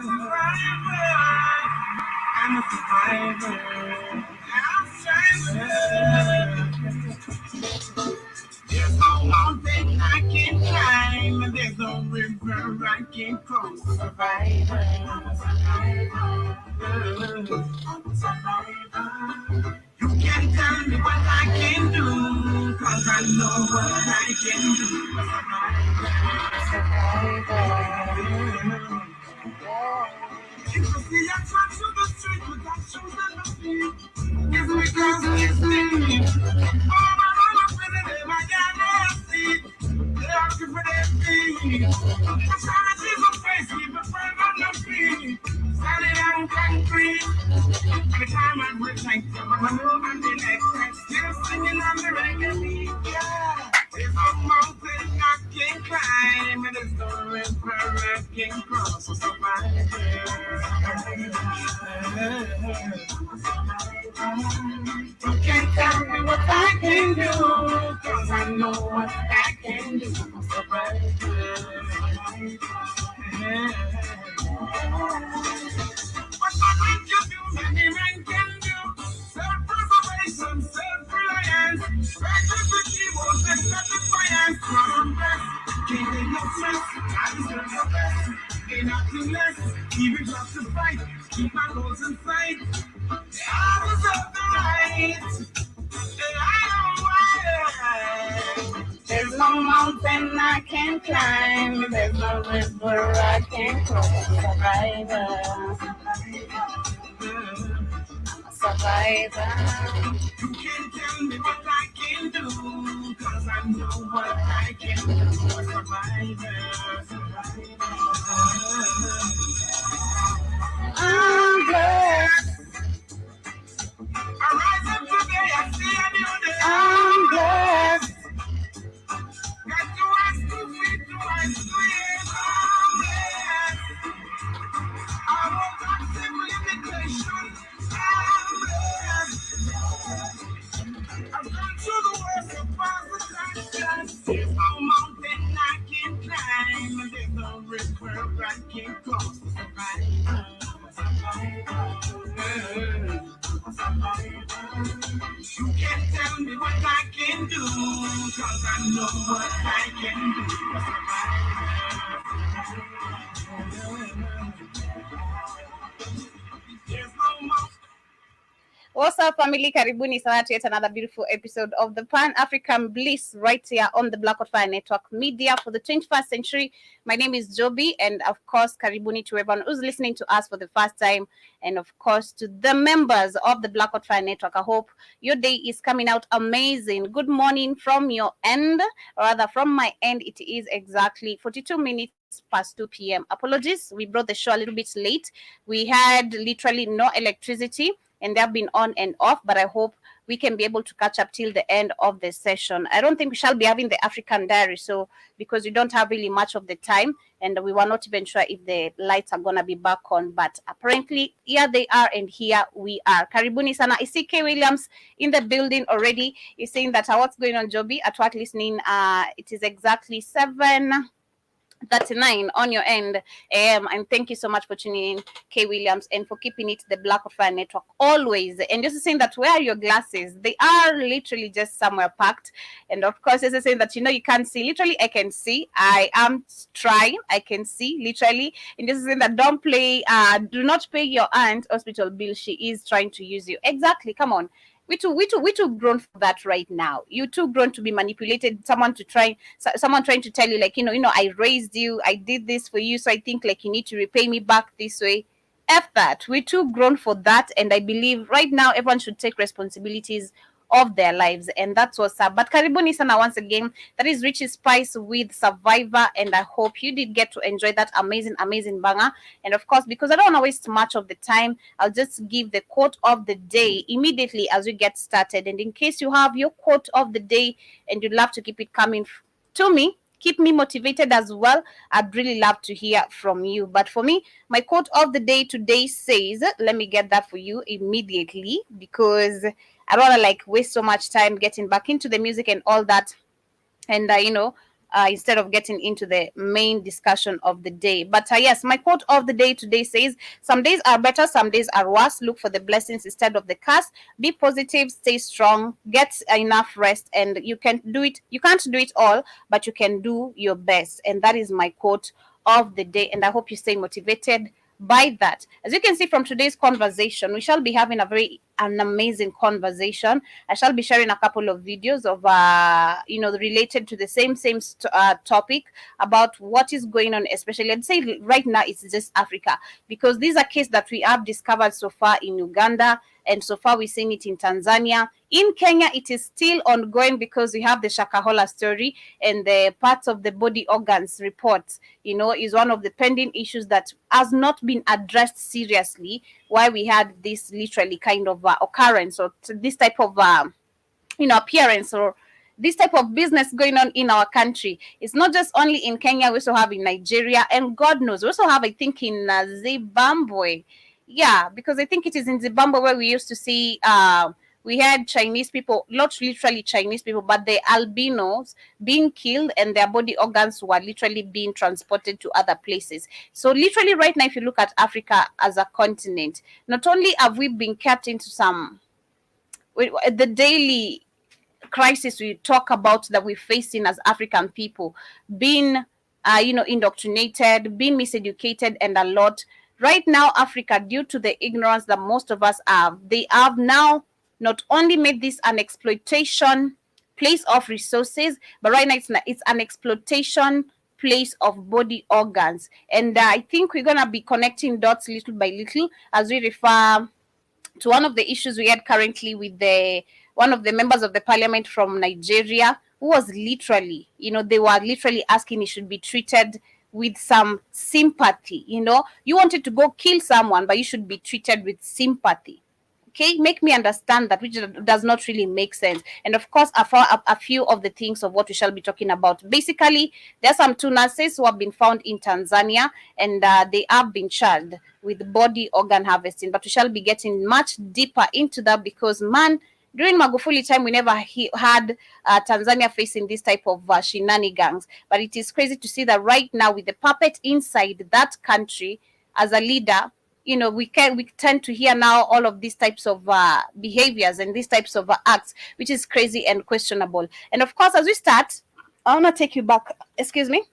I'm a survivor. There's no mountain I can climb, and there's no river I can cross. Survivor. I'm a survivor. You can't tell me what I can do, 'cause I know what I can do. If you see I try to the street with that shoes and the feet, it's because it's me. All my life, I got see. They're asking for their feet. I'm trying to see some face, keep a friend on the feet. Standing on concrete. Every time I break like I'm moving the next. Still singing on the reggae beat. Yeah. There's a mountain I can climb, and there's no river I can cross. So survive. You can't tell me what I can do, 'cause I know what I can do. Survive. What can you do? Any man can do. Self-preservation, self-reliance. Practice the keyboard, self-defiance. From best, keeping your stress. I deserve your best. Ain't nothing less. Even just to fight. Keep my goals in sight. I deserve the right. There's no mountain I can climb. There's no river I can cross. Survivor. Survivor. You can't tell me what I can do, 'cause I know what I can do. Survivor. I'm blessed. I rise up today, I see a new day. I'm blessed. Got to ask to feed to my sleep. I'm blessed. I won't accept limitations. I'm blessed. I've gone through the worst of positive. There's no mountain I can climb, and there's no river I can cross. You can't tell me what I can do, 'cause I know what I can do. There's no mountain. What's up, family? Karibuni sana to yet another beautiful episode of the Pan-African Bliss right here on the Black Fire Network Media for the 21st century. My name is Joby, and of course, Karibuni to everyone who's listening to us for the first time, and of course, to the members of the Black Fire Network. I hope your day is coming out amazing. Good morning from your end, or rather from my end. It is exactly 42 minutes past 2 p.m. Apologies, we brought the show a little bit late. We had literally no electricity, and they've been on and off, but I hope we can be able to catch up till the end of the session. I don't think we shall be having the African Diary, so because we don't have really much of the time, and we were not even sure if the lights are going to be back on, but apparently here they are, and here we are. Karibuni sana. I see K. Williams in the building already. He's saying that what's going on, Joby? At work listening, it is exactly 7:39 on your end, and thank you so much for tuning in, K. Williams, and for keeping it the Black Fire Network always. And just saying that, where are your glasses? They are literally just somewhere packed. And of course, just saying that, you can't see. Literally, I can see. I am trying. I can see literally. And just saying that, do not pay your aunt hospital bill. She is trying to use you. Exactly. Come on. We too grown for that right now. You too grown to be manipulated. Someone trying to tell you, like, I raised you, I did this for you, so I think like you need to repay me back this way. F that. We're too grown for that, and I believe right now everyone should take responsibilities of their lives, and that's what's up. But karibuni sana once again. That is Richie Spice with Survivor, and I hope you did get to enjoy that amazing banger. And of course, because I don't want to waste much of the time, I'll just give the quote of the day immediately as we get started. And in case you have your quote of the day and you'd love to keep it coming to me, keep me motivated as well, I'd really love to hear from you. But for me, my quote of the day today says, let me get that for you immediately, because I don't want to waste so much time getting back into the music and all that. And instead of getting into the main discussion of the day. But yes, my quote of the day today says, some days are better, some days are worse. Look for the blessings instead of the curse. Be positive, stay strong, get enough rest, and you can do it. You can't do it all, but you can do your best. And that is my quote of the day. And I hope you stay motivated by that. As you can see from today's conversation, we shall be having an amazing conversation. I shall be sharing a couple of videos of related to the same topic about what is going on, especially I'd say right now it's just Africa, because these are cases that we have discovered so far in Uganda, and so far we've seen it in Tanzania. In Kenya, it is still ongoing because we have the Shakahola story, and the parts of the body organs report, is one of the pending issues that has not been addressed seriously. Why we had this literally kind of occurrence, or this type of appearance, or this type of business going on in our country. It's not just only in Kenya, we also have in Nigeria, and God knows, we also have, I think, in Zimbabwe. Yeah, because I think it is in Zimbabwe where we used to see we had Chinese people, not literally Chinese people, but the albinos being killed and their body organs were literally being transported to other places. So literally right now, if you look at Africa as a continent, not only have we been kept into the daily crisis we talk about that we're facing as African people, being indoctrinated, being miseducated, and a lot. Right now, Africa, due to the ignorance that most of us have, they have now not only made this an exploitation place of resources, but right now it's an exploitation place of body organs. And I think we're gonna be connecting dots little by little as we refer to one of the issues we had currently with one of the members of the parliament from Nigeria, who was literally, they were literally asking he should be treated with some sympathy. You wanted to go kill someone, but you should be treated with sympathy. Okay, make me understand that, which does not really make sense. And of course, a few of the things of what we shall be talking about. Basically, there are some 2 nurses who have been found in Tanzania, and they have been charged with body organ harvesting. But we shall be getting much deeper into that, because, man, during Magufuli time, we never had Tanzania facing this type of shenanigans. But it is crazy to see that right now, with the puppet inside that country as a leader, we tend to hear now all of these types of behaviors and these types of acts, which is crazy and questionable. And of course, as we start, I want to take you back. Excuse me.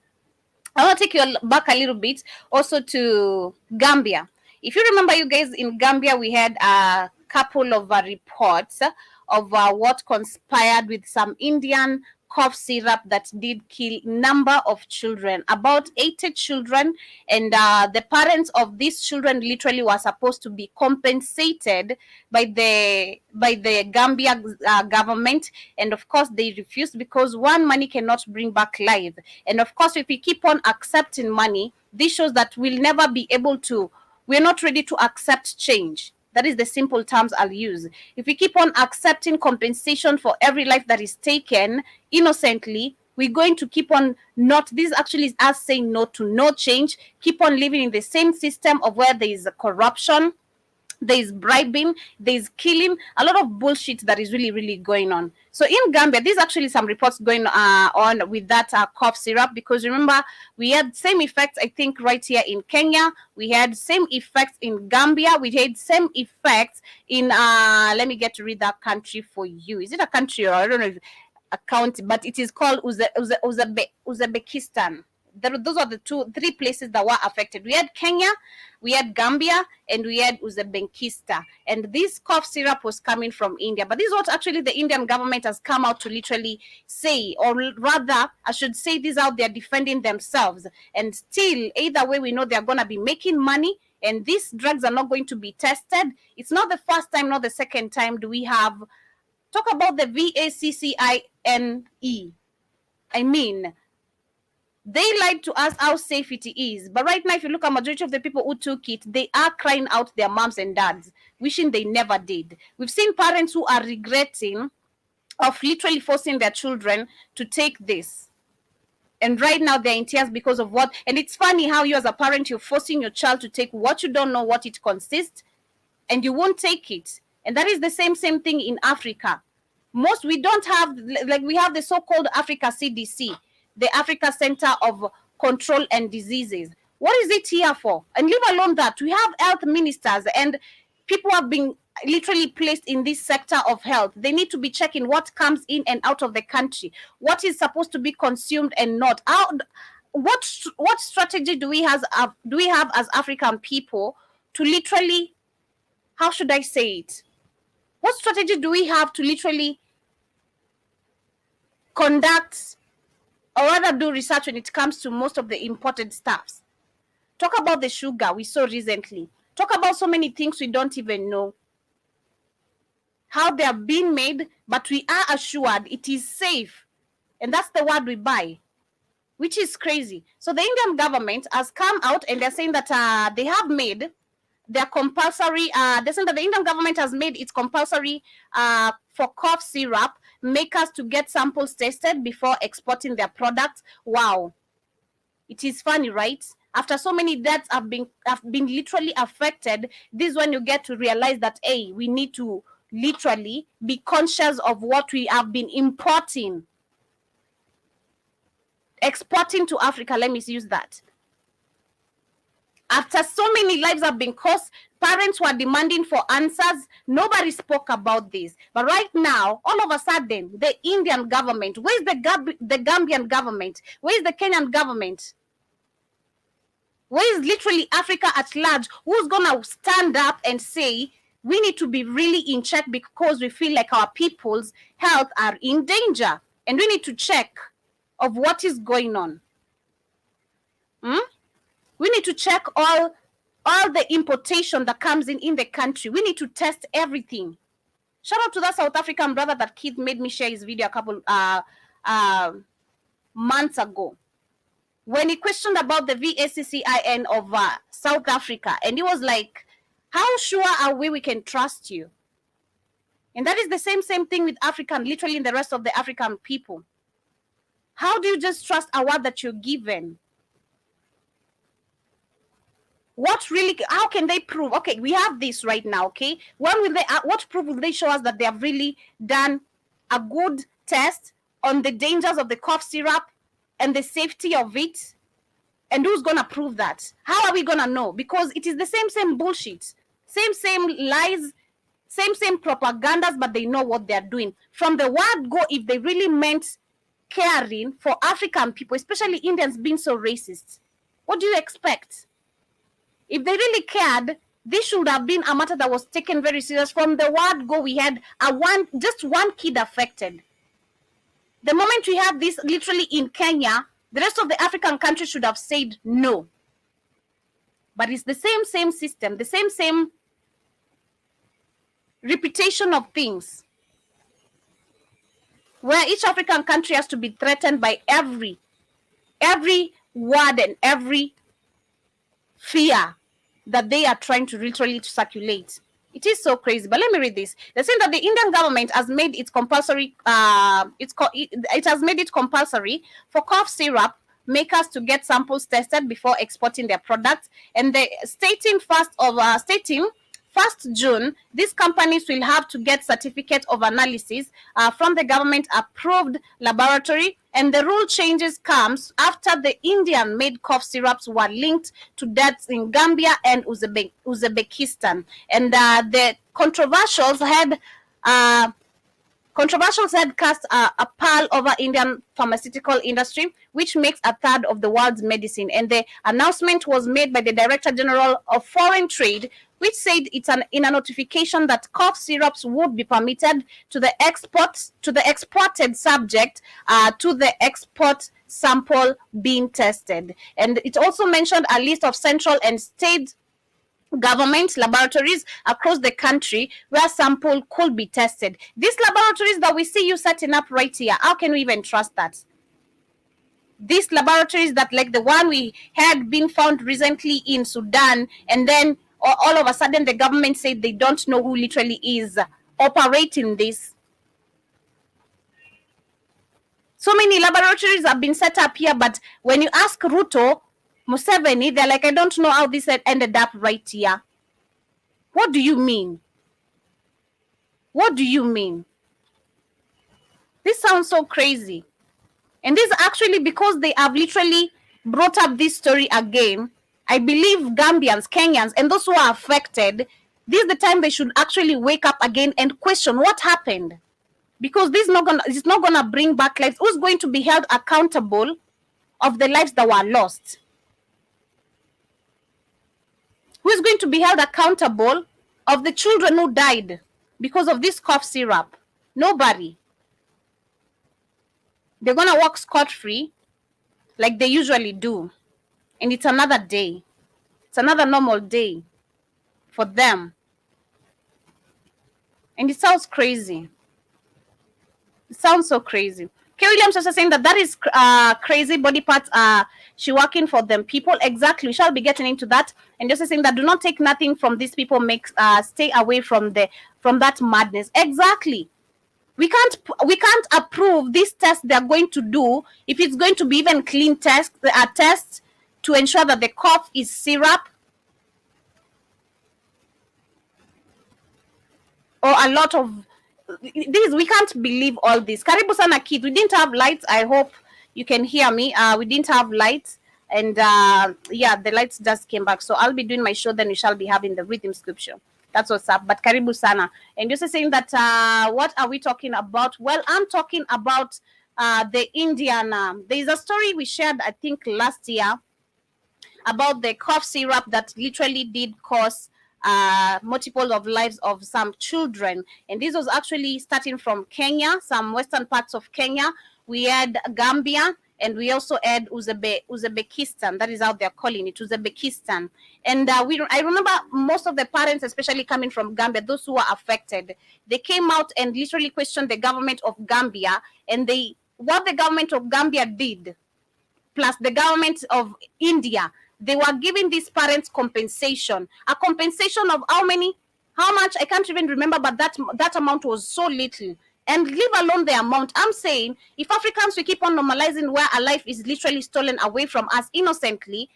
I want to take you back a little bit also to Gambia. If you remember, you guys, in Gambia, we had a couple of reports of what conspired with some Indian cough syrup that did kill number of children, about 80 children, and the parents of these children literally were supposed to be compensated by the Gambia government, and of course they refused, because one, money cannot bring back life, and of course if we keep on accepting money, this shows that we're not ready to accept change. That is the simple terms I'll use. If we keep on accepting compensation for every life that is taken innocently, we're going to keep on this actually is us saying no to no change, keep on living in the same system of where there is corruption, there is bribing, there is killing, a lot of bullshit that is really, really going on. So in Gambia, there's actually some reports going on with that cough syrup, because remember, we had same effects, I think, right here in Kenya. We had same effects in Gambia. We had same effects in, let me get to read that country for you. Is it a country, or I don't know if a county, but it is called Uzbekistan. Those are the 3 places that were affected. We had Kenya, we had Gambia, and we had Uzbekistan. And this cough syrup was coming from India. But this is what actually the Indian government has come out to literally say, or rather, I should say this out, they're defending themselves. And still, either way, we know they're going to be making money, and these drugs are not going to be tested. It's not the first time, not the second time do we have talk about the VACCINE. I mean, they lied to us how safe it is. But right now, if you look at majority of the people who took it, they are crying out their moms and dads, wishing they never did. We've seen parents who are regretting of literally forcing their children to take this. And right now they're in tears because of what. And it's funny how you as a parent, you're forcing your child to take what you don't know what it consists, and you won't take it. And that is the same thing in Africa. We don't have, like, we have the so-called Africa CDC. the Africa Center of Control and Diseases. What is it here for? And leave alone that we have health ministers and people have been literally placed in this sector of health. They need to be checking what comes in and out of the country, what is supposed to be consumed and not. What strategy do we have as African people to literally, how should I say it? What strategy do we have to literally conduct or rather do research when it comes to most of the imported stuffs? Talk about the sugar we saw recently. Talk about so many things we don't even know how they are being made, but we are assured it is safe. And that's the word we buy, which is crazy. So the Indian government has come out and they're saying that they have made their compulsory, they're saying that the Indian government has made it compulsory for cough syrup makers to get samples tested before exporting their products. Wow. It is funny, right? After so many deaths have been literally affected, this is when you get to realize that, hey, we need to literally be conscious of what we have been exporting to Africa. Let me use that. After so many lives have been caused, parents were demanding for answers. Nobody spoke about this. But right now, all of a sudden, the Indian government, where's the Gambian government? Where's the Kenyan government? Where is literally Africa at large? Who's going to stand up and say, we need to be really in check because we feel like our people's health are in danger. And we need to check of what is going on. We need to check all the importation that comes in the country. We need to test everything. Shout out to that South African brother that Keith made me share his video a couple months ago, when he questioned about the VACCIN of South Africa. And he was like, how sure are we can trust you? And that is the same thing with African, literally in the rest of the African people. How do you just trust a word that you're given? What really, how can they prove? Okay, we have this right now, okay? What proof will they show us that they have really done a good test on the dangers of the cough syrup and the safety of it? And who's going to prove that? How are we going to know? Because it is the same bullshit. Same lies, same propagandas, but they know what they're doing. From the word go, if they really meant caring for African people, especially Indians being so racist, what do you expect? If they really cared, this should have been a matter that was taken very serious. From the word go, we had just one kid affected. The moment we had this literally in Kenya, the rest of the African countries should have said no. But it's the same system, the same reputation of things, where each African country has to be threatened by every word and every fear that they are trying to literally circulate. It is so crazy. But let me read this. They're saying that the Indian government has made it compulsory. It has made it compulsory for cough syrup makers to get samples tested before exporting their products. And they stating 1st June, these companies will have to get certificate of analysis from the government-approved laboratory. And the rule changes comes after the Indian-made cough syrups were linked to deaths in Gambia and Uzbekistan. And the controversials had cast a pall over Indian pharmaceutical industry, which makes a third of the world's medicine. And the announcement was made by the Director General of Foreign Trade, which said in a notification that cough syrups would be permitted to the exported subject to the export sample being tested. And it also mentioned a list of central and state government laboratories across the country where sample could be tested. These laboratories that we see you setting up right here, how can we even trust that? These laboratories that, like the one we had been found recently in Sudan, and then all of a sudden the government said they don't know who literally is operating this. So many laboratories have been set up here, but when you ask Ruto, Museveni, they're like, I don't know how this ended up right here. What do you mean? What do you mean? This sounds so crazy. And this is actually because they have literally brought up this story again. I believe Gambians, Kenyans, and those who are affected, this is the time they should actually wake up again and question what happened. Because this is not gonna bring back lives. Who's going to be held accountable of the lives that were lost? Who is going to be held accountable of the children who died because of this cough syrup? Nobody. They're gonna walk scot-free like they usually do. And it's another day. It's another normal day for them. And it sounds crazy. It sounds so crazy. K. Williams also saying that is crazy. Body parts she working for them people. Exactly. We shall be getting into that. And just saying that do not take nothing from these people. Stay away from that madness. Exactly. We can't approve this test they're going to do if it's going to be even clean test to ensure that the cough is syrup or a lot of this. We can't believe all this. Karibu sana kids. We didn't have lights. I hope you can hear me. We didn't have lights, and yeah, the lights just came back. So I'll be doing my show. Then we shall be having the rhythm scripture. That's what's up. But karibu sana. And you're saying that what are we talking about? Well, I'm talking about the Indian. There is a story we shared, I think, last year about the cough syrup that literally did cause multiple of lives of some children. And this was actually starting from Kenya, some western parts of Kenya. We had Gambia, and we also had Uzbekistan. That is how they're calling it, Uzbekistan. And I remember most of the parents, especially coming from Gambia, those who were affected, they came out and literally questioned the government of Gambia, and what the government of Gambia did, plus the government of India, they were giving these parents compensation, a compensation of how much, I can't even remember, but that amount was so little. And leave alone the amount. I'm saying, if Africans, we keep on normalizing where a life is literally stolen away from us innocently,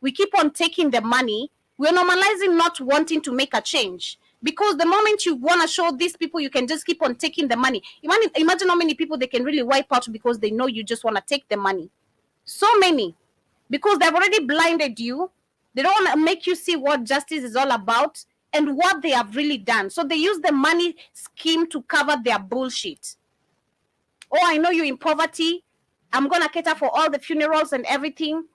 we keep on taking the money, we're normalizing not wanting to make a change. Because the moment you want to show these people you can just keep on taking the money, imagine how many people they can really wipe out because they know you just want to take the money. So many. Because they've already blinded you. They don't want to make you see what justice is all about and what they have really done. So they use the money scheme to cover their bullshit. Oh, I know you're in poverty. I'm going to cater for all the funerals and everything.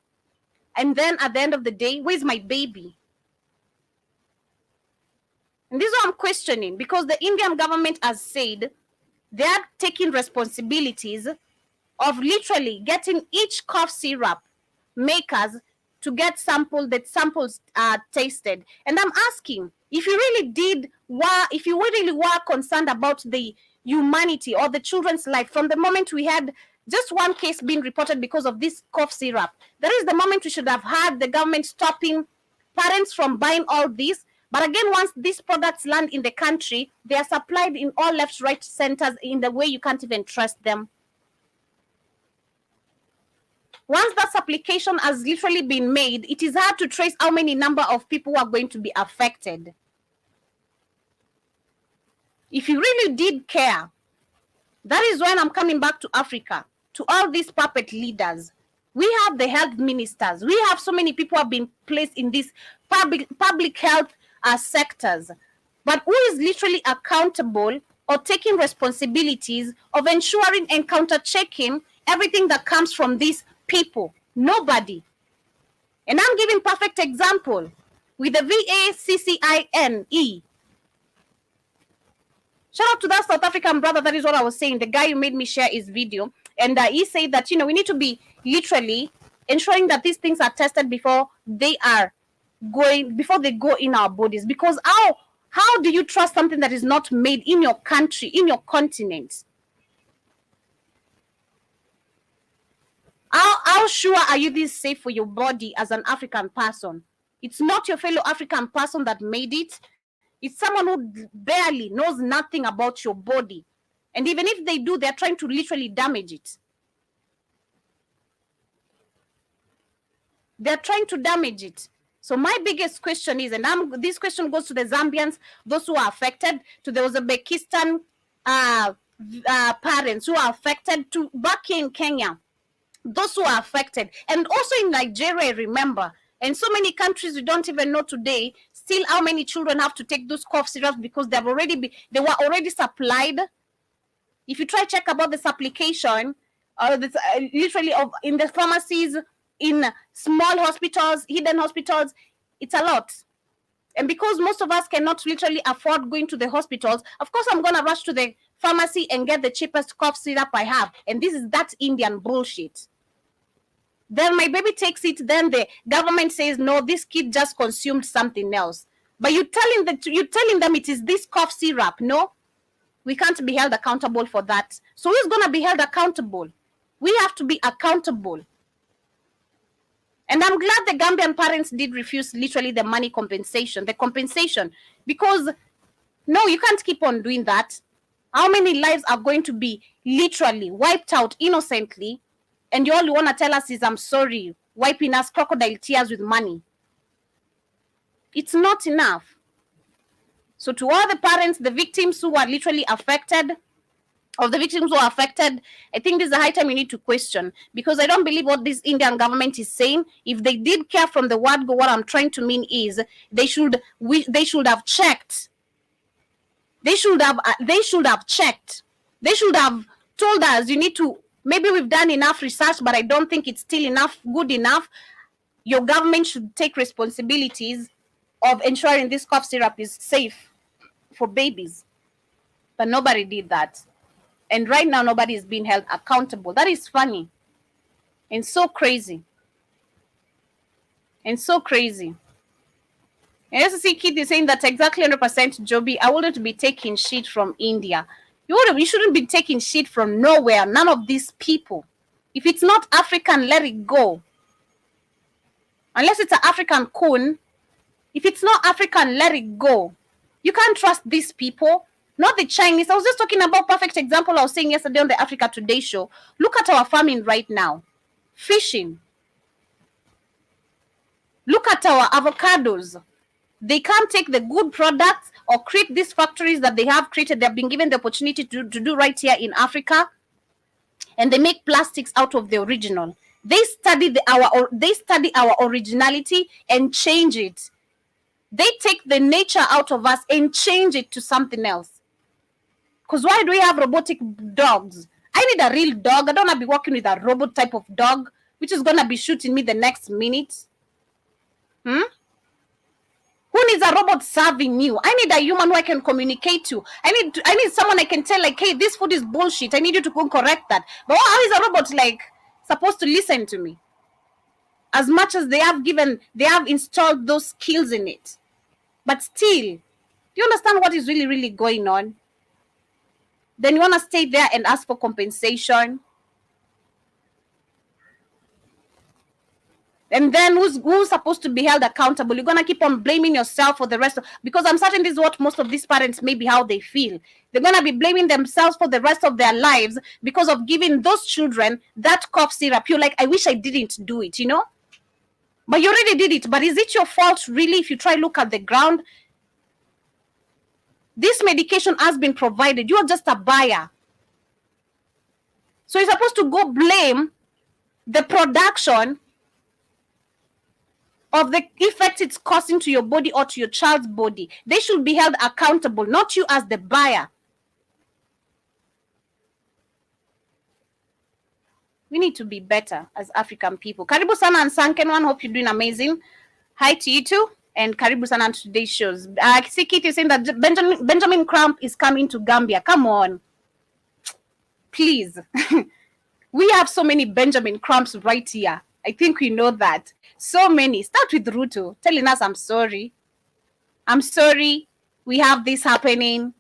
And then at the end of the day, where's my baby? And this is what I'm questioning, because the Indian government has said they are taking responsibilities of literally getting each cough syrup makers to get samples tasted. And I'm asking, if you really were concerned about the humanity or the children's life, from the moment we had just one case being reported because of this cough syrup, that is the moment we should have had the government stopping parents from buying all this. But again, once these products land in the country, they are supplied in all left, right centers in the way you can't even trust them. Once that supplication has literally been made, it is hard to trace how many number of people are going to be affected. If you really did care, that is when I'm coming back to Africa, to all these puppet leaders. We have the health ministers. We have so many people have been placed in these public health sectors. But who is literally accountable or taking responsibilities of ensuring and counter-checking everything that comes from these people? Nobody. And I'm giving perfect example with the VACCINE. Shout out to that South African brother. That is what I was saying. The guy who made me share his video. And he said that, we need to be literally ensuring that these things are tested before they go in our bodies. Because how do you trust something that is not made in your country, in your continent? How sure are you this safe for your body as an African person? It's not your fellow African person that made it. It's someone who barely knows nothing about your body. And even if they do, they're trying to literally damage it. They're trying to damage it. So my biggest question is, and this question goes to the Zambians, those who are affected, to the Uzbekistan parents who are affected to back here in Kenya, those who are affected, and also in Nigeria, remember, and so many countries we don't even know today still how many children have to take those cough syrups because they were already supplied. If you try check about this application, literally in the pharmacies, in small hospitals, hidden hospitals, it's a lot. And because most of us cannot literally afford going to the hospitals, of course I'm going to rush to the pharmacy and get the cheapest cough syrup I have. And this is that Indian bullshit. Then my baby takes it, then the government says, no, this kid just consumed something else. But you're telling them it is this cough syrup. No, we can't be held accountable for that. So who's going to be held accountable? We have to be accountable. And I'm glad the Gambian parents did refuse literally the money compensation, because no, you can't keep on doing that. How many lives are going to be literally wiped out innocently? And all you want to tell us is, I'm sorry, wiping us crocodile tears with money. It's not enough. So to all the parents, the victims who are literally affected, I think this is the high time you need to question, because I don't believe what this Indian government is saying. If they did care from the word go, what I'm trying to mean is they should have checked. They should have checked. They should have told us, you need to, maybe we've done enough research, but I don't think it's still good enough. Your government should take responsibilities of ensuring this cough syrup is safe for babies. But nobody did that. And right now, nobody is being held accountable. That is funny. And so crazy. And SSC Kid is saying that exactly 100%, Joby. I wouldn't be taking shit from India. You shouldn't be taking shit from nowhere. None of these people. If it's not African, let it go. Unless it's an African coon. If it's not African, let it go. You can't trust these people. Not the Chinese. I was just talking about perfect example I was saying yesterday on the Africa Today show. Look at our farming right now. Fishing. Look at our avocados. They can't take the good products or create these factories that they have created. They've been given the opportunity to do right here in Africa. And they make plastics out of the original. They study our originality and change it. They take the nature out of us and change it to something else. Because why do we have robotic dogs? I need a real dog. I don't want to be working with a robot type of dog, which is going to be shooting me the next minute. Who needs a robot serving you? I need a human who I can communicate to. I need someone I can tell, like, hey, this food is bullshit. I need you to go correct that. But how is a robot, like, supposed to listen to me? As much as they have installed those skills in it. But still, do you understand what is really, really going on? Then you want to stay there and ask for compensation. And then who's supposed to be held accountable? You're going to keep on blaming yourself for the rest of, because I'm certain this is what most of these parents, maybe how they feel. They're going to be blaming themselves for the rest of their lives because of giving those children that cough syrup. You're like, I wish I didn't do it, you know? But you already did it. But is it your fault, really, if you try to look at the ground? This medication has been provided. You are just a buyer. So you're supposed to go blame the production of the effect it's causing to your body or to your child's body. They should be held accountable, not you as the buyer. We need to be better as African people. Karibu sana and Sanken one. Hope you're doing amazing. Hi to you too. And Karibu sana on today's shows. I see Kitty saying that Benjamin Crump is coming to Gambia. Come on. Please. We have so many Benjamin Crumps right here. I think we know that. So many. Start with Ruto telling us, I'm sorry. I'm sorry. We have this happening.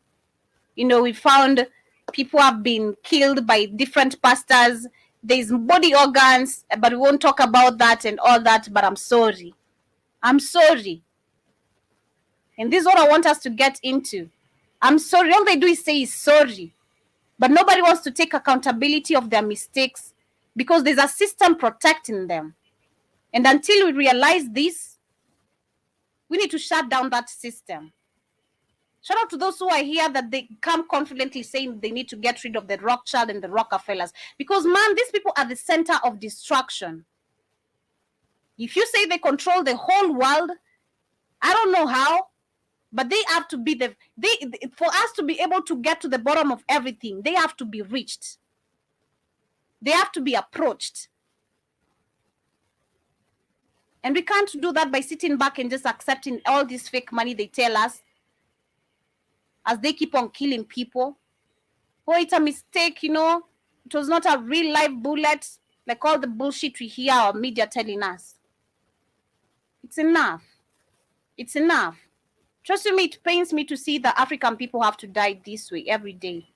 You know, we found people have been killed by different pastors. There's body organs, but we won't talk about that and all that. But I'm sorry. I'm sorry. And this is what I want us to get into. I'm sorry. All they do is say is sorry. But nobody wants to take accountability of their mistakes because there's a system protecting them. And until we realize this, we need to shut down that system. Shout out to those who are here that they come confidently saying they need to get rid of the Rothschild and the Rockefellers. Because, man, these people are the center of destruction. If you say they control the whole world, I don't know how, but they have to be for us to be able to get to the bottom of everything, they have to be reached. They have to be approached. And we can't do that by sitting back and just accepting all this fake money they tell us as they keep on killing people. Oh, it's a mistake, you know. It was not a real life bullet, like all the bullshit we hear our media telling us. It's enough. It's enough. Trust me, it pains me to see that African people have to die this way every day.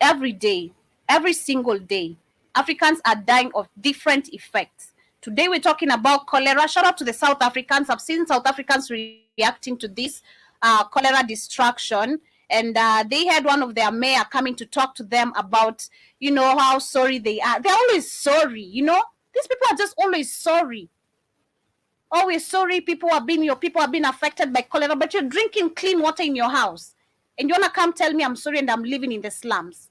Every day. Every single day. Africans are dying of different effects. Today we're talking about cholera. Shout out to the South Africans. I've seen South Africans reacting to this cholera destruction. And they had one of their mayor coming to talk to them about, you know, how sorry they are. They're always sorry, you know. These people are just always sorry. Always sorry your people are being affected by cholera, but you're drinking clean water in your house. And you want to come tell me I'm sorry and I'm living in the slums.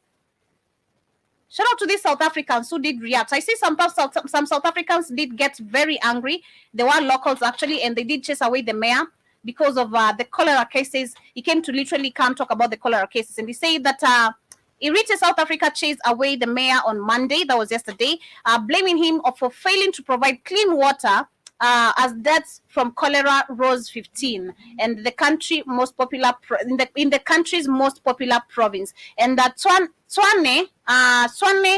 Shout out to these South Africans who did react. I see some South Africans did get very angry. They were locals actually, and they did chase away the mayor because of the cholera cases. He came to literally come talk about the cholera cases, and he said that he reached South Africa, chased away the mayor on Monday, that was yesterday, blaming him for failing to provide clean water as deaths from cholera rose 15, and the country most popular in the country's most popular province. And that Tshwane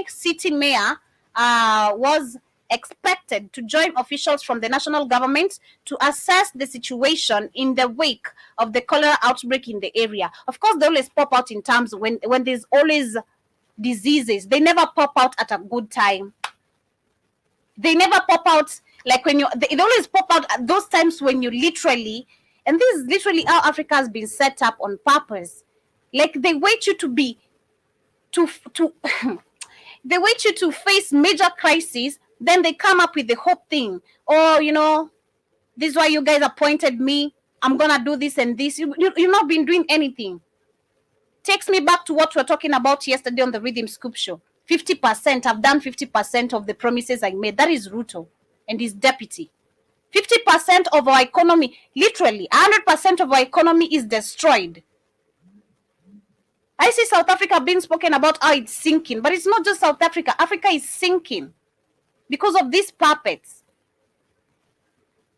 city mayor was expected to join officials from the national government to assess the situation in the wake of the cholera outbreak in the area. Of course, they always pop out in terms when there's always diseases. They never pop out at a good time. They never pop out like when it always pop out at those times when you literally, and this is literally how Africa has been set up on purpose. Like they wait you to be they wait you to face major crises, then they come up with the hope thing. Oh, you know, this is why you guys appointed me. I'm gonna do this and this. You've not been doing anything. Takes me back to what we were talking about yesterday on the Rhythm Scoop show. 50%. I've done 50% of the promises I made. That is Ruto and his deputy. 50% of our economy, literally 100% of our economy is destroyed. I see South Africa being spoken about how it's sinking, but it's not just South Africa. Africa is sinking because of these puppets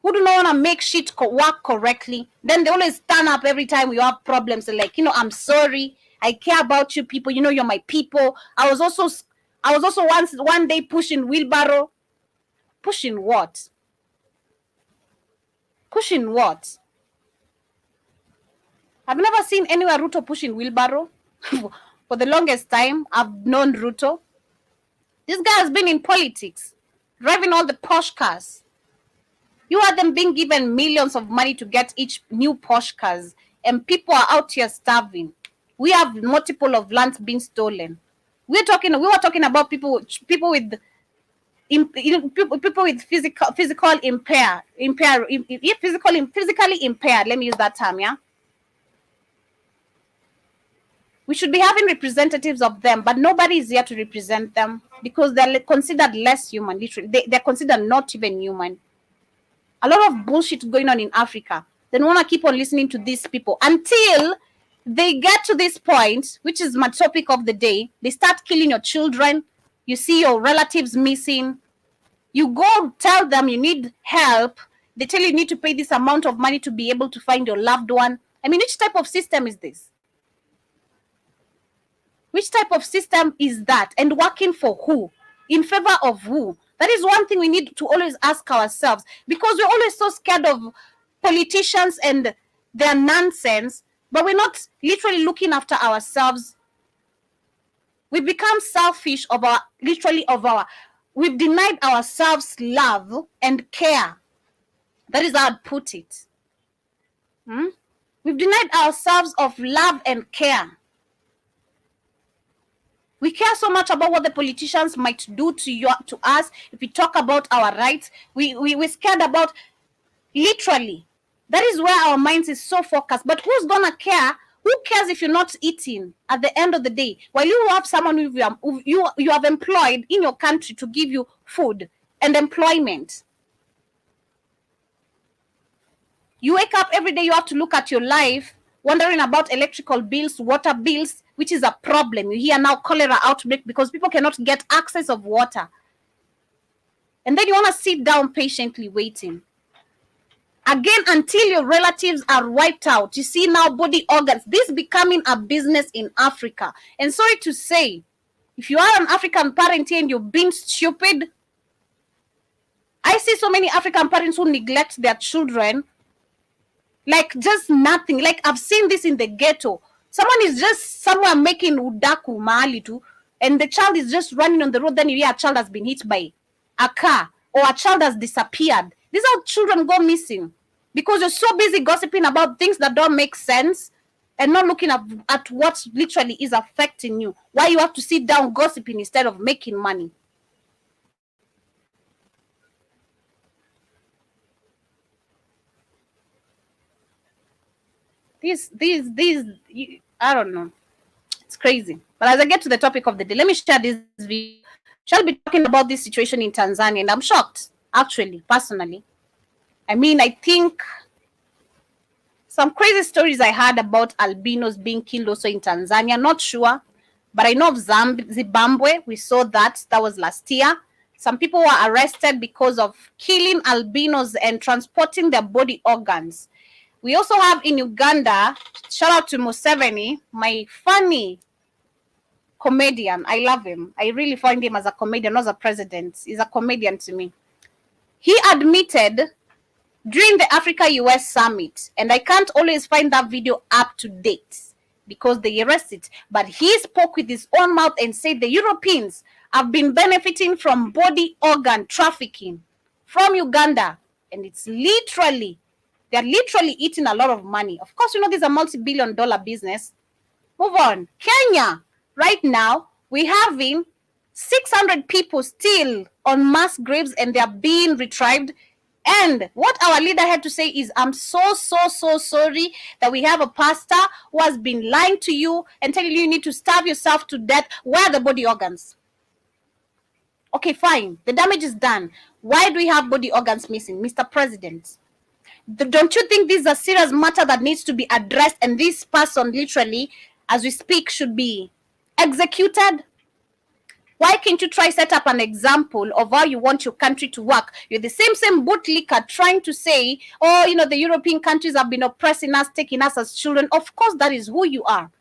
who do not want to make shit work correctly. Then they always stand up every time we have problems. They're like, you know, I'm sorry. I care about you people. You know, you're my people. I was also one day pushing wheelbarrow. Pushing what? Pushing what? I've never seen anywhere Ruto pushing wheelbarrow. For the longest time, I've known Ruto. This guy has been in politics, driving all the posh cars. You are them being given millions of money to get each new posh cars, and people are out here starving. We have multiple of lands being stolen. We were talking about people with physically impaired. Let me use that term, yeah. We should be having representatives of them, but nobody is here to represent them because they're considered less human. Literally, they're considered not even human. A lot of bullshit going on in Africa. They don't want to keep on listening to these people until they get to this point, which is my topic of the day. They start killing your children. You see your relatives missing. You go tell them you need help. They tell you need to pay this amount of money to be able to find your loved one. I mean, which type of system is this? Which type of system is that? And working for who? In favor of who? That is one thing we need to always ask ourselves, because we're always so scared of politicians and their nonsense, but we're not literally looking after ourselves. We become selfish we've denied ourselves love and care. That is how I'd put it. We've denied ourselves of love and care. We care so much about what the politicians might do to us. If we talk about our rights, we're scared about literally That is where our minds is so focused. But who's gonna care? Who cares if you're not eating at the end of the day? While you have someone who you have employed in your country to give you food and employment. You wake up every day, you have to look at your life, wondering about electrical bills, water bills, which is a problem. You hear now cholera outbreak because people cannot get access of water. And then you want to sit down patiently waiting. Again, until your relatives are wiped out. You see now body organs. This becoming a business in Africa. And sorry to say, if you are an African parent here and you're being stupid, I see so many African parents who neglect their children like just nothing. Like I've seen this in the ghetto. Someone is just somewhere making udaku mahali tu, and the child is just running on the road. Then you hear a child has been hit by a car or a child has disappeared. These are children go missing because you're so busy gossiping about things that don't make sense and not looking at what literally is affecting you. Why you have to sit down gossiping instead of making money. These, I don't know. It's crazy. But as I get to the topic of the day, let me share this video. Shall be talking about this situation in Tanzania, and I'm shocked, actually, personally. I mean, I think some crazy stories I heard about albinos being killed also in Tanzania. Not sure, but I know of Zimbabwe. We saw that. That was last year. Some people were arrested because of killing albinos and transporting their body organs. We also have in Uganda, shout out to Museveni, my funny comedian. I love him. I really find him as a comedian, not as a president. He's a comedian to me. He admitted during the Africa-US summit, and I can't always find that video up to date because they erased it, but he spoke with his own mouth and said the Europeans have been benefiting from body organ trafficking from Uganda, and it's literally, they're literally eating a lot of money. Of course, you know, this is a multi-billion-dollar business. Move on. Kenya, right now, we're having 600 people still on mass graves and they're being retrieved. And what our leader had to say is, I'm so sorry that we have a pastor who has been lying to you and telling you need to starve yourself to death. Where are the body organs? Okay, fine. The damage is done. Why do we have body organs missing, Mr. President? Don't you think this is a serious matter that needs to be addressed, and this person literally, as we speak, should be executed? Why can't you try set up an example of how you want your country to work? You're the same bootlicker trying to say, oh, you know, the European countries have been oppressing us, taking us as children. Of course, that is who you are.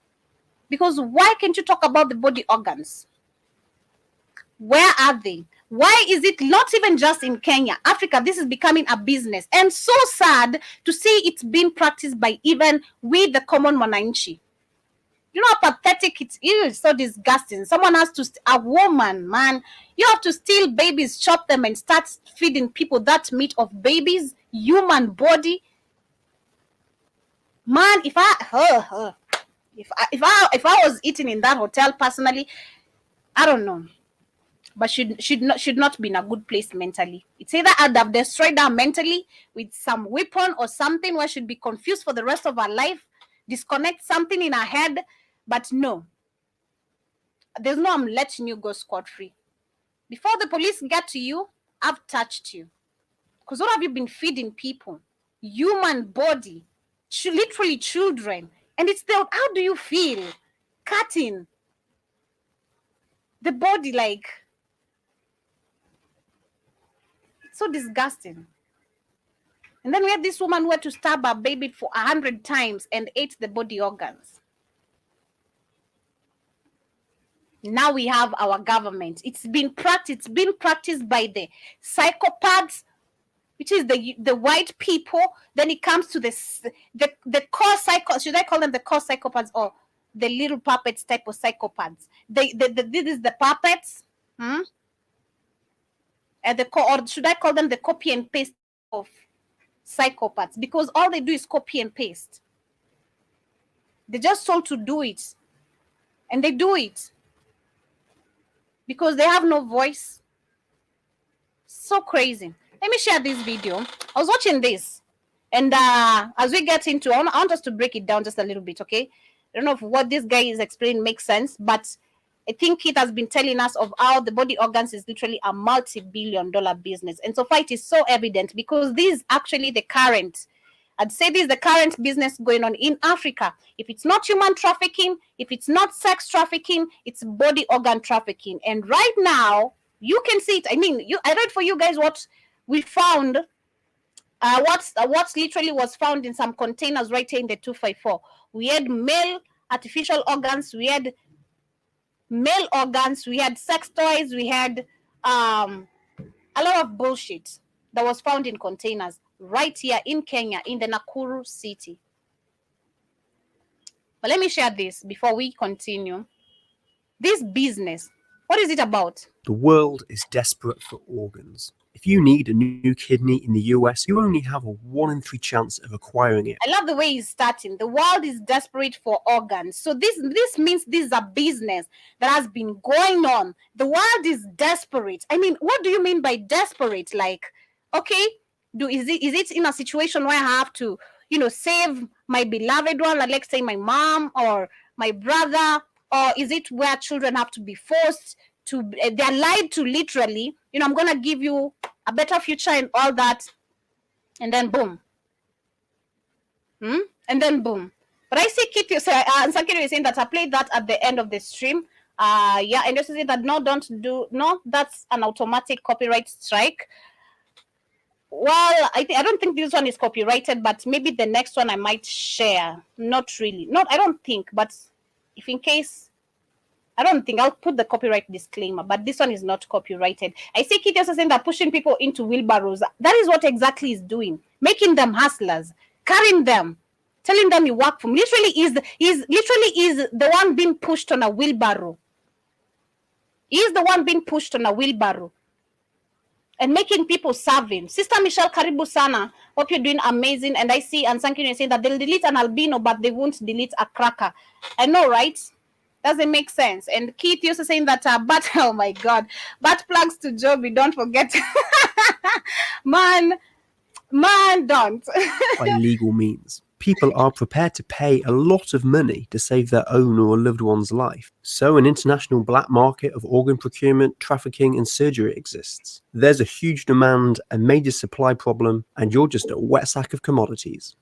Because why can't you talk about the body organs? Where are they? Why is it not even just in Kenya? Africa, this is becoming a business. And so sad to see it's being practiced by even we, the common mwananchi. You know how pathetic it is, so disgusting. Someone has to, a woman, man, you have to steal babies, chop them, and start feeding people that meat of babies, human body. Man, if I was eating in that hotel personally, I don't know, but should not be in a good place mentally. It's either I'd have destroyed her mentally with some weapon or something where she'd be confused for the rest of her life, disconnect something in her head. But no, there's no I'm letting you go scot-free. Before the police get to you, I've touched you. Because what have you been feeding people? Human body, literally children. And it's the, how do you feel? Cutting the body, like, it's so disgusting. And then we had this woman who had to stab her baby for 100 times and ate the body organs. Now we have our government. It's been practiced by the psychopaths, which is the white people. Then it comes to the core psycho. Should I call them the core psychopaths or the little puppets type of psychopaths? This is the puppets. At the core, or should I call them the copy and paste of psychopaths? Because all they do is copy and paste. They're just told to do it, and they do it. Because they have no voice. So crazy. Let me share this video. I was watching this. And as we get into, I want us to break it down just a little bit, okay? I don't know if what this guy is explaining makes sense, but I think it has been telling us of how the body organs is literally a multi-billion-dollar business. And so far it is so evident because this is actually the current, I'd say this is the current business going on in Africa. If it's not human trafficking, if it's not sex trafficking, it's body organ trafficking. And right now, you can see it. I mean, I read for you guys what we found, what's literally was found in some containers right here in the 254. We had male artificial organs, we had male organs, we had sex toys, we had a lot of bullshit that was found in containers right here in Kenya, in the Nakuru city. But let me share this before we continue. This business, what is it about? The world is desperate for organs. If you need a new kidney in the US, you only have a 1 in 3 chance of acquiring it. I love the way he's starting. The world is desperate for organs. So this means this is a business that has been going on. The world is desperate. I mean, what do you mean by desperate? Like, okay, is it in a situation where I have to, save my beloved one, like let's say my mom or my brother, or is it where children have to be forced to, they're lied to literally, I'm going to give you a better future and all that, and then boom. And then boom. But I see Kitty and Sakiri is saying that I played that at the end of the stream. Yeah, and just say that no, that's an automatic copyright strike. Well, I don't think this one is copyrighted, but maybe the next one I might share. Not really. I don't think, but if in case, I don't think I'll put the copyright disclaimer, but this one is not copyrighted. I see Kitty also saying that pushing people into wheelbarrows. That is what exactly is doing, making them hustlers, carrying them, telling them you work for him. Literally is the one being pushed on a wheelbarrow. He is the one being pushed on a wheelbarrow and making people serve him. Sister Michelle, karibu sana. Hope you're doing amazing. And I see Ansankini saying that they'll delete an albino, but they won't delete a cracker. I know, right? Doesn't make sense. And Keith used to saying that, but oh my God, butt plugs to Joby, don't forget. man, don't. By legal means. People are prepared to pay a lot of money to save their own or loved one's life. So an international black market of organ procurement, trafficking and surgery exists. There's a huge demand, a major supply problem, and you're just a wet sack of commodities.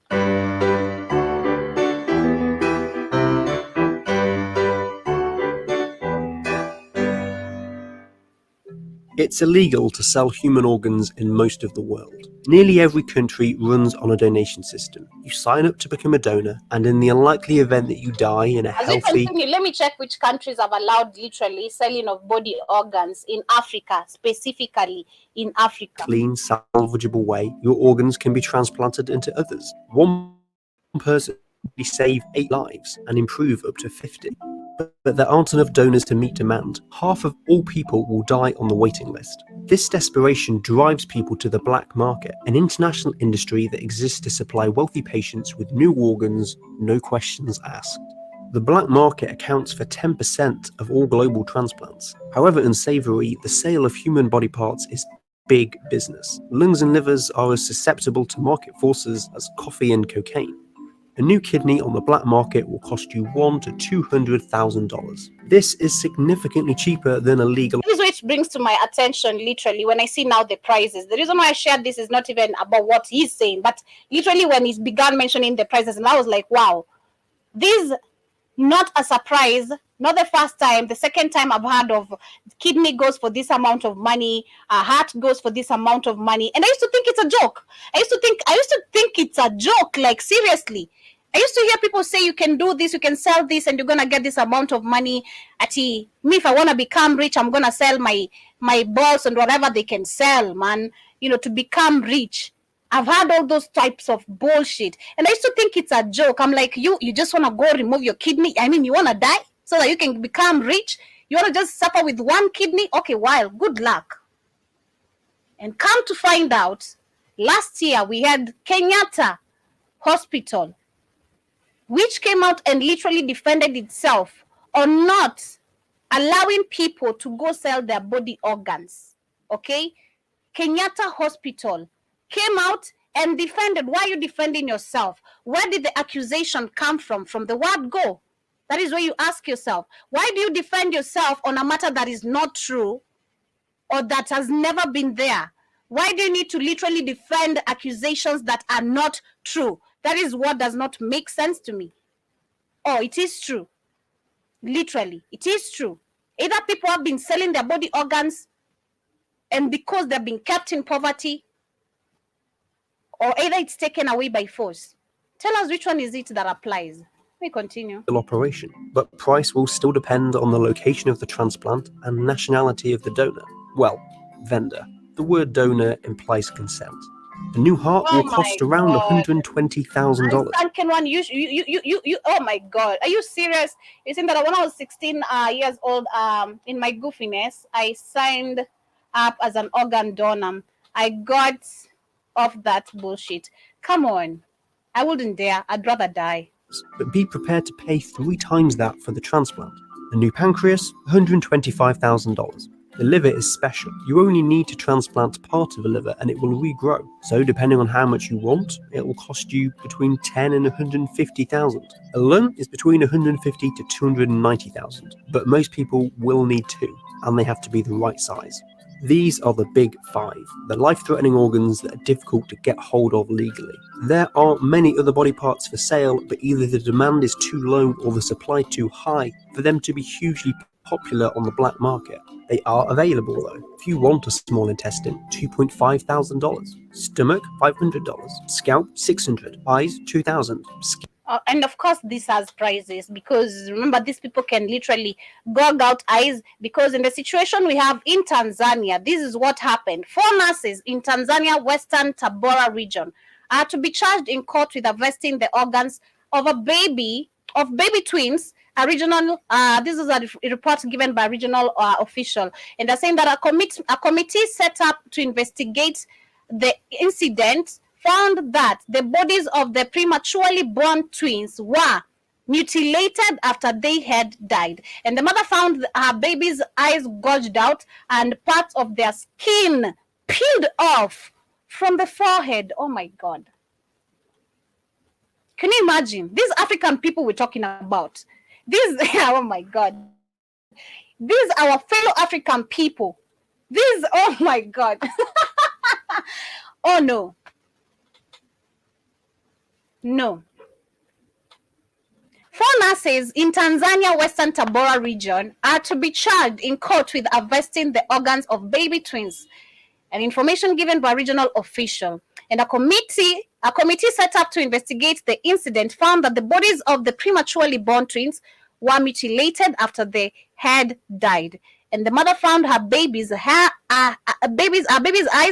It's illegal to sell human organs in most of the world. Nearly every country runs on a donation system. You sign up to become a donor, and in the unlikely event that you die in a healthy... Let me check which countries have allowed literally selling of body organs in Africa, specifically in Africa. ...clean, salvageable way, your organs can be transplanted into others. One person can save 8 lives and improve up to 50. But there aren't enough donors to meet demand. Half of all people will die on the waiting list. This desperation drives people to the black market, an international industry that exists to supply wealthy patients with new organs, no questions asked. The black market accounts for 10% of all global transplants. However unsavory, the sale of human body parts is big business. Lungs and livers are as susceptible to market forces as coffee and cocaine. A new kidney on the black market will cost you $100,000 to $200,000. This is significantly cheaper than a legal... This is which brings to my attention, literally, when I see now the prices. The reason why I shared this is not even about what he's saying, but literally when he began mentioning the prices, and I was like, wow, this not a surprise, not the first time, the second time I've heard of kidney goes for this amount of money, a heart goes for this amount of money. And I used to think it's a joke. I used to think it's a joke, like seriously. I used to hear people say you can do this, you can sell this, and you're gonna get this amount of money. Me, if I wanna become rich, I'm gonna sell my balls and whatever they can sell, man. To become rich. I've had all those types of bullshit, and I used to think it's a joke. I'm like, you just wanna go remove your kidney? I mean, you wanna die so that you can become rich? You wanna just suffer with one kidney? Okay, well, good luck. And come to find out, last year we had Kenyatta Hospital, which came out and literally defended itself on not allowing people to go sell their body organs. Okay? Kenyatta Hospital came out and defended. Why are you defending yourself? Where did the accusation come from? From the word go. That is where you ask yourself, why do you defend yourself on a matter that is not true or that has never been there? Why do you need to literally defend accusations that are not true? That is what does not make sense to me. Oh, it is true. Literally, it is true. Either people have been selling their body organs and because they've been kept in poverty, or either it's taken away by force. Tell us which one is it that applies. We continue. Operation, but price will still depend on the location of the transplant and nationality of the donor. Well, vendor. The word donor implies consent. A new heart will cost around $120,000. Second one, you, oh my God, are you serious? You think that when I was 16 years old, in my goofiness, I signed up as an organ donor. I got off that bullshit. Come on, I wouldn't dare. I'd rather die. But be prepared to pay 3 times that for the transplant. A new pancreas, $125,000. The liver is special. You only need to transplant part of the liver and it will regrow. So depending on how much you want, it will cost you between $10,000 and $150,000. A lung is between $150,000 to $290,000, but most people will need 2, and they have to be the right size. These are the big 5, the life-threatening organs that are difficult to get hold of legally. There are many other body parts for sale, but either the demand is too low or the supply too high for them to be hugely popular on the black market. They are available though. If you want a small intestine, $2,500. Stomach, $500. Scalp, $600. Eyes, $2,000. And of course, this has prices because remember, these people can literally gouge out eyes. Because in the situation we have in Tanzania, this is what happened. 4 nurses in Tanzania, Western Tabora region, are to be charged in court with harvesting the organs of baby twins. A regional, this is a report given by a regional official, and they're saying that a committee set up to investigate the incident found that the bodies of the prematurely born twins were mutilated after they had died. And the mother found her baby's eyes gouged out and parts of their skin peeled off from the forehead. Oh my God. Can you imagine? These African people we're talking about. These, oh my God. These are our fellow African people. These, oh my God. Oh no. No. 4 nurses in Tanzania, Western Tabora region are to be charged in court with harvesting the organs of baby twins. An information given by a regional official. And a committee set up to investigate the incident found that the bodies of the prematurely born twins were mutilated after they had died. And the mother found her baby's eyes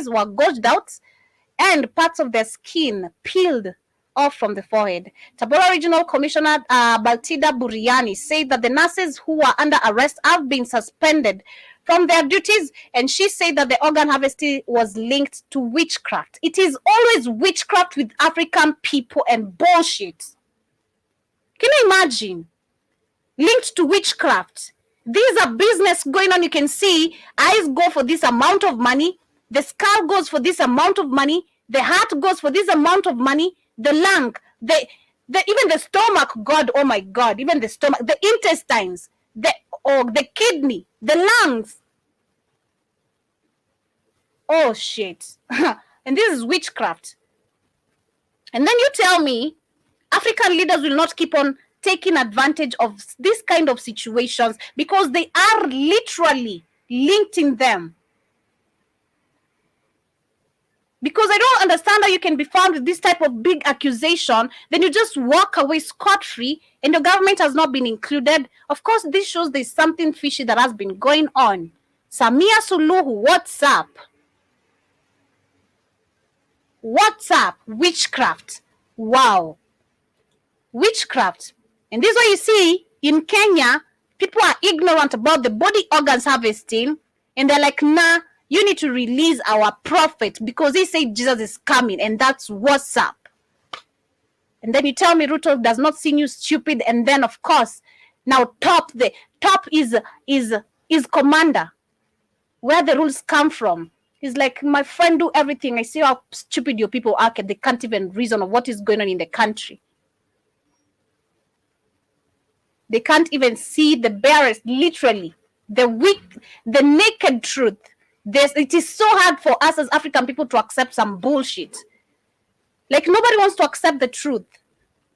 were gouged out and parts of their skin peeled off from the forehead. Tabora Regional Commissioner Baltida Buriani said that the nurses who were under arrest have been suspended from their duties, and she said that the organ harvesting was linked to witchcraft. It is always witchcraft with African people and bullshit. Can you imagine? Linked to witchcraft. These are business going on. You can see eyes go for this amount of money, the skull goes for this amount of money, the heart goes for this amount of money, the lung, even the stomach, God, oh my God, even the stomach, the intestines, the kidney, the lungs. Oh shit. And this is witchcraft. And then you tell me African leaders will not keep on taking advantage of this kind of situations because they are literally linked in them. Because I don't understand how you can be found with this type of big accusation, then you just walk away scot-free and the government has not been included. Of course, this shows there's something fishy that has been going on. Samia Suluhu, what's up? What's up? Witchcraft. Wow. Witchcraft. And this is what you see in Kenya. People are ignorant about the body organs harvesting and they're like, nah, you need to release our prophet because he said Jesus is coming and that's what's up. And then you tell me Ruto does not see you stupid, and then of course now top is commander. Where the rules come from. He's like, my friend, do everything. I see how stupid your people are. They can't even reason of what is going on in the country. They can't even see the barest, literally, the weak, the naked truth. It is so hard for us as African people to accept some bullshit. Like, nobody wants to accept the truth.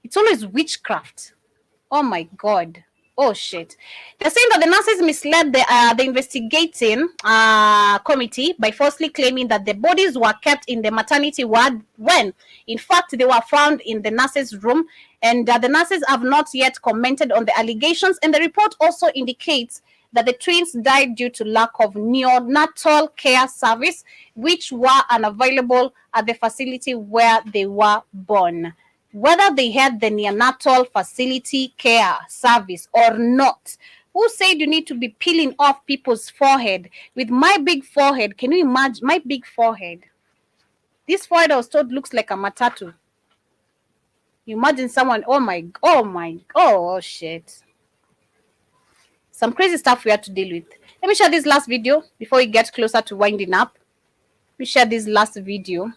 It's always witchcraft. Oh my God. Oh shit. They're saying that the nurses misled the investigating committee by falsely claiming that the bodies were kept in the maternity ward when, in fact, they were found in the nurses' room. And the nurses have not yet commented on the allegations. And the report also indicates that the twins died due to lack of neonatal care service, which were unavailable at the facility where they were born. Whether they had the neonatal facility care service or not. Who said you need to be peeling off people's forehead? With my big forehead, can you imagine my big forehead? This forehead I was told looks like a matatu. You imagine someone, oh shit. Some crazy stuff we have to deal with. Let me share this last video before we get closer to winding up. Let me share this last video.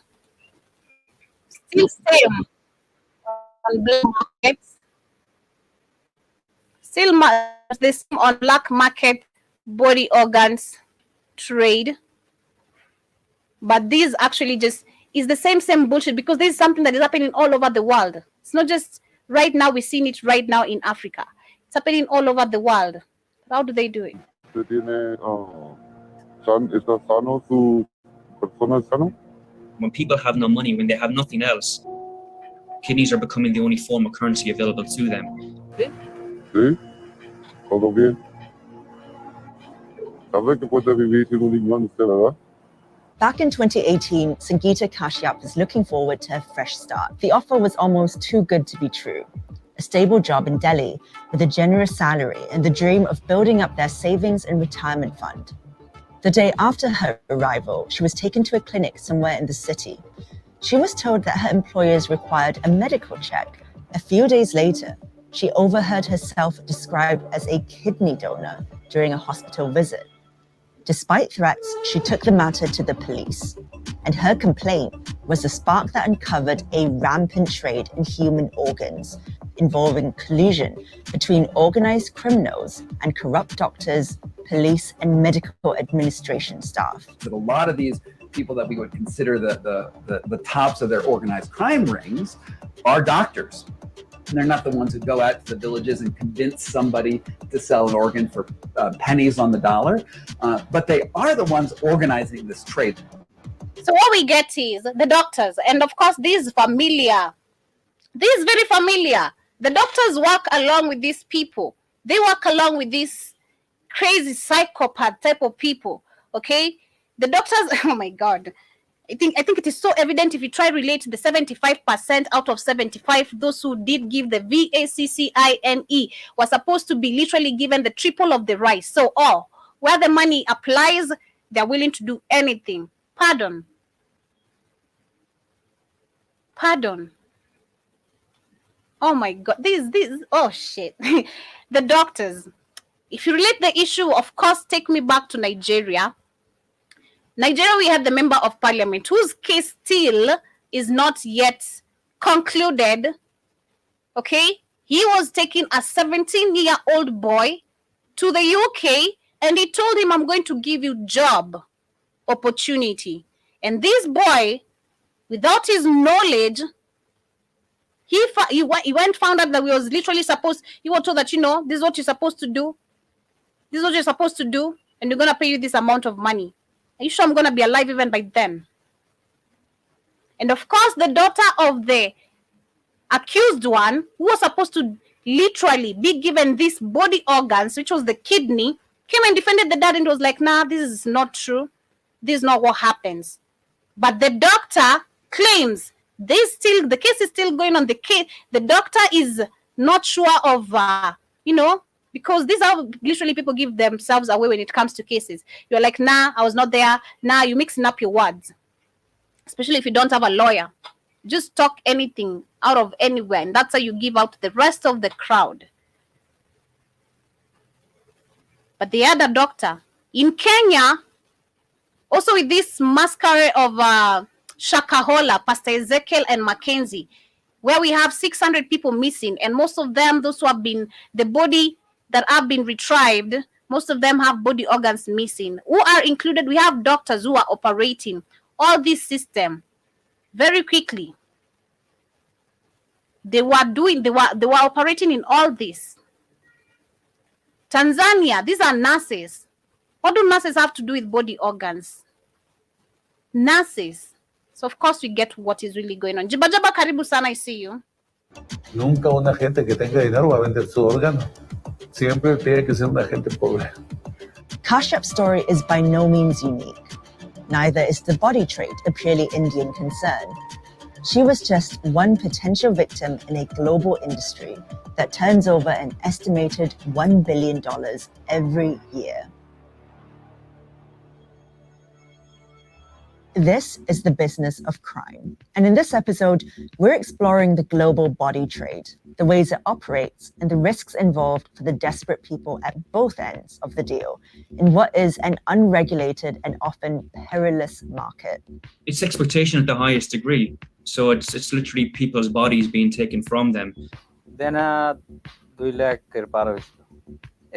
Still same on black markets. Still the same on black market body organs trade. But this actually just is the same bullshit, because this is something that is happening all over the world. It's not just right now, we're seeing it right now in Africa. It's happening all over the world. How do they do it? When people have no money, when they have nothing else, kidneys are becoming the only form of currency available to them. Sí, todo bien. Sabe que puede vivir sin un riñón usted, ¿verdad? Back in 2018, Sangeeta Kashyap was looking forward to a fresh start. The offer was almost too good to be true. A stable job in Delhi with a generous salary and the dream of building up their savings and retirement fund. The day after her arrival, she was taken to a clinic somewhere in the city. She was told that her employers required a medical check. A few days later, she overheard herself described as a kidney donor during a hospital visit. Despite threats, she took the matter to the police, and her complaint was the spark that uncovered a rampant trade in human organs involving collusion between organized criminals and corrupt doctors, police, and medical administration staff. But a lot of these people that we would consider the tops of their organized crime rings are doctors. And they're not the ones who go out to the villages and convince somebody to sell an organ for pennies on the dollar, but they are the ones organizing this trade. So what we get is the doctors, and of course this is familiar. This is very familiar. The doctors work along with these people. They work along with these crazy psychopath type of people. Okay, the doctors. Oh my God. I think it is so evident if you try to relate the 75% out of 75, those who did give the VACCINE were supposed to be literally given the triple of the rice. So, where the money applies, they're willing to do anything. Pardon. Oh my God, oh shit. The doctors. If you relate the issue, of course, take me back to Nigeria. Nigeria, we had the member of parliament whose case still is not yet concluded. Okay, he was taking a 17-year-old boy to the UK, and he told him, I'm going to give you job opportunity. And this boy, without his knowledge, he went found out that he was literally supposed, he was told that, this is what you're supposed to do. This is what you're supposed to do, and they're going to pay you this amount of money. Are you sure I'm going to be alive even by then? And of course, the daughter of the accused one, who was supposed to literally be given these body organs, which was the kidney, came and defended the dad and was like, nah, this is not true. This is not what happens. But the doctor claims the case is still going on. The doctor is not sure of, because these are literally people give themselves away when it comes to cases. You're like, nah, I was not there. Nah, you're mixing up your words. Especially if you don't have a lawyer. Just talk anything out of anywhere. And that's how you give out the rest of the crowd. But the other doctor in Kenya, Also with this masquerade of Shakahola, Pastor Ezekiel and Mackenzie, where we have 600 people missing, and most of them, those who have been, the body that have been retrieved, most of them have body organs missing. Who are included? We have doctors who are operating all this system very quickly. They were operating in all this. Tanzania, these are nurses. What do nurses have to do with body organs? Nurses. So of course we get what is really going on. Jibajaba, karibu sana, I see you. Nunca una gente que tenga dinero va a vender su órgano. Siempre tiene que ser una gente pobre. Kashyap's story is by no means unique. Neither is the body trade a purely Indian concern. She was just one potential victim in a global industry that turns over an estimated $1 billion every year. This is the business of crime. And in this episode, we're exploring the global body trade, the ways it operates, and the risks involved for the desperate people at both ends of the deal in what is an unregulated and often perilous market. It's exploitation at the highest degree. So it's literally people's bodies being taken from them. Then 2 lakh এর পার হইছিল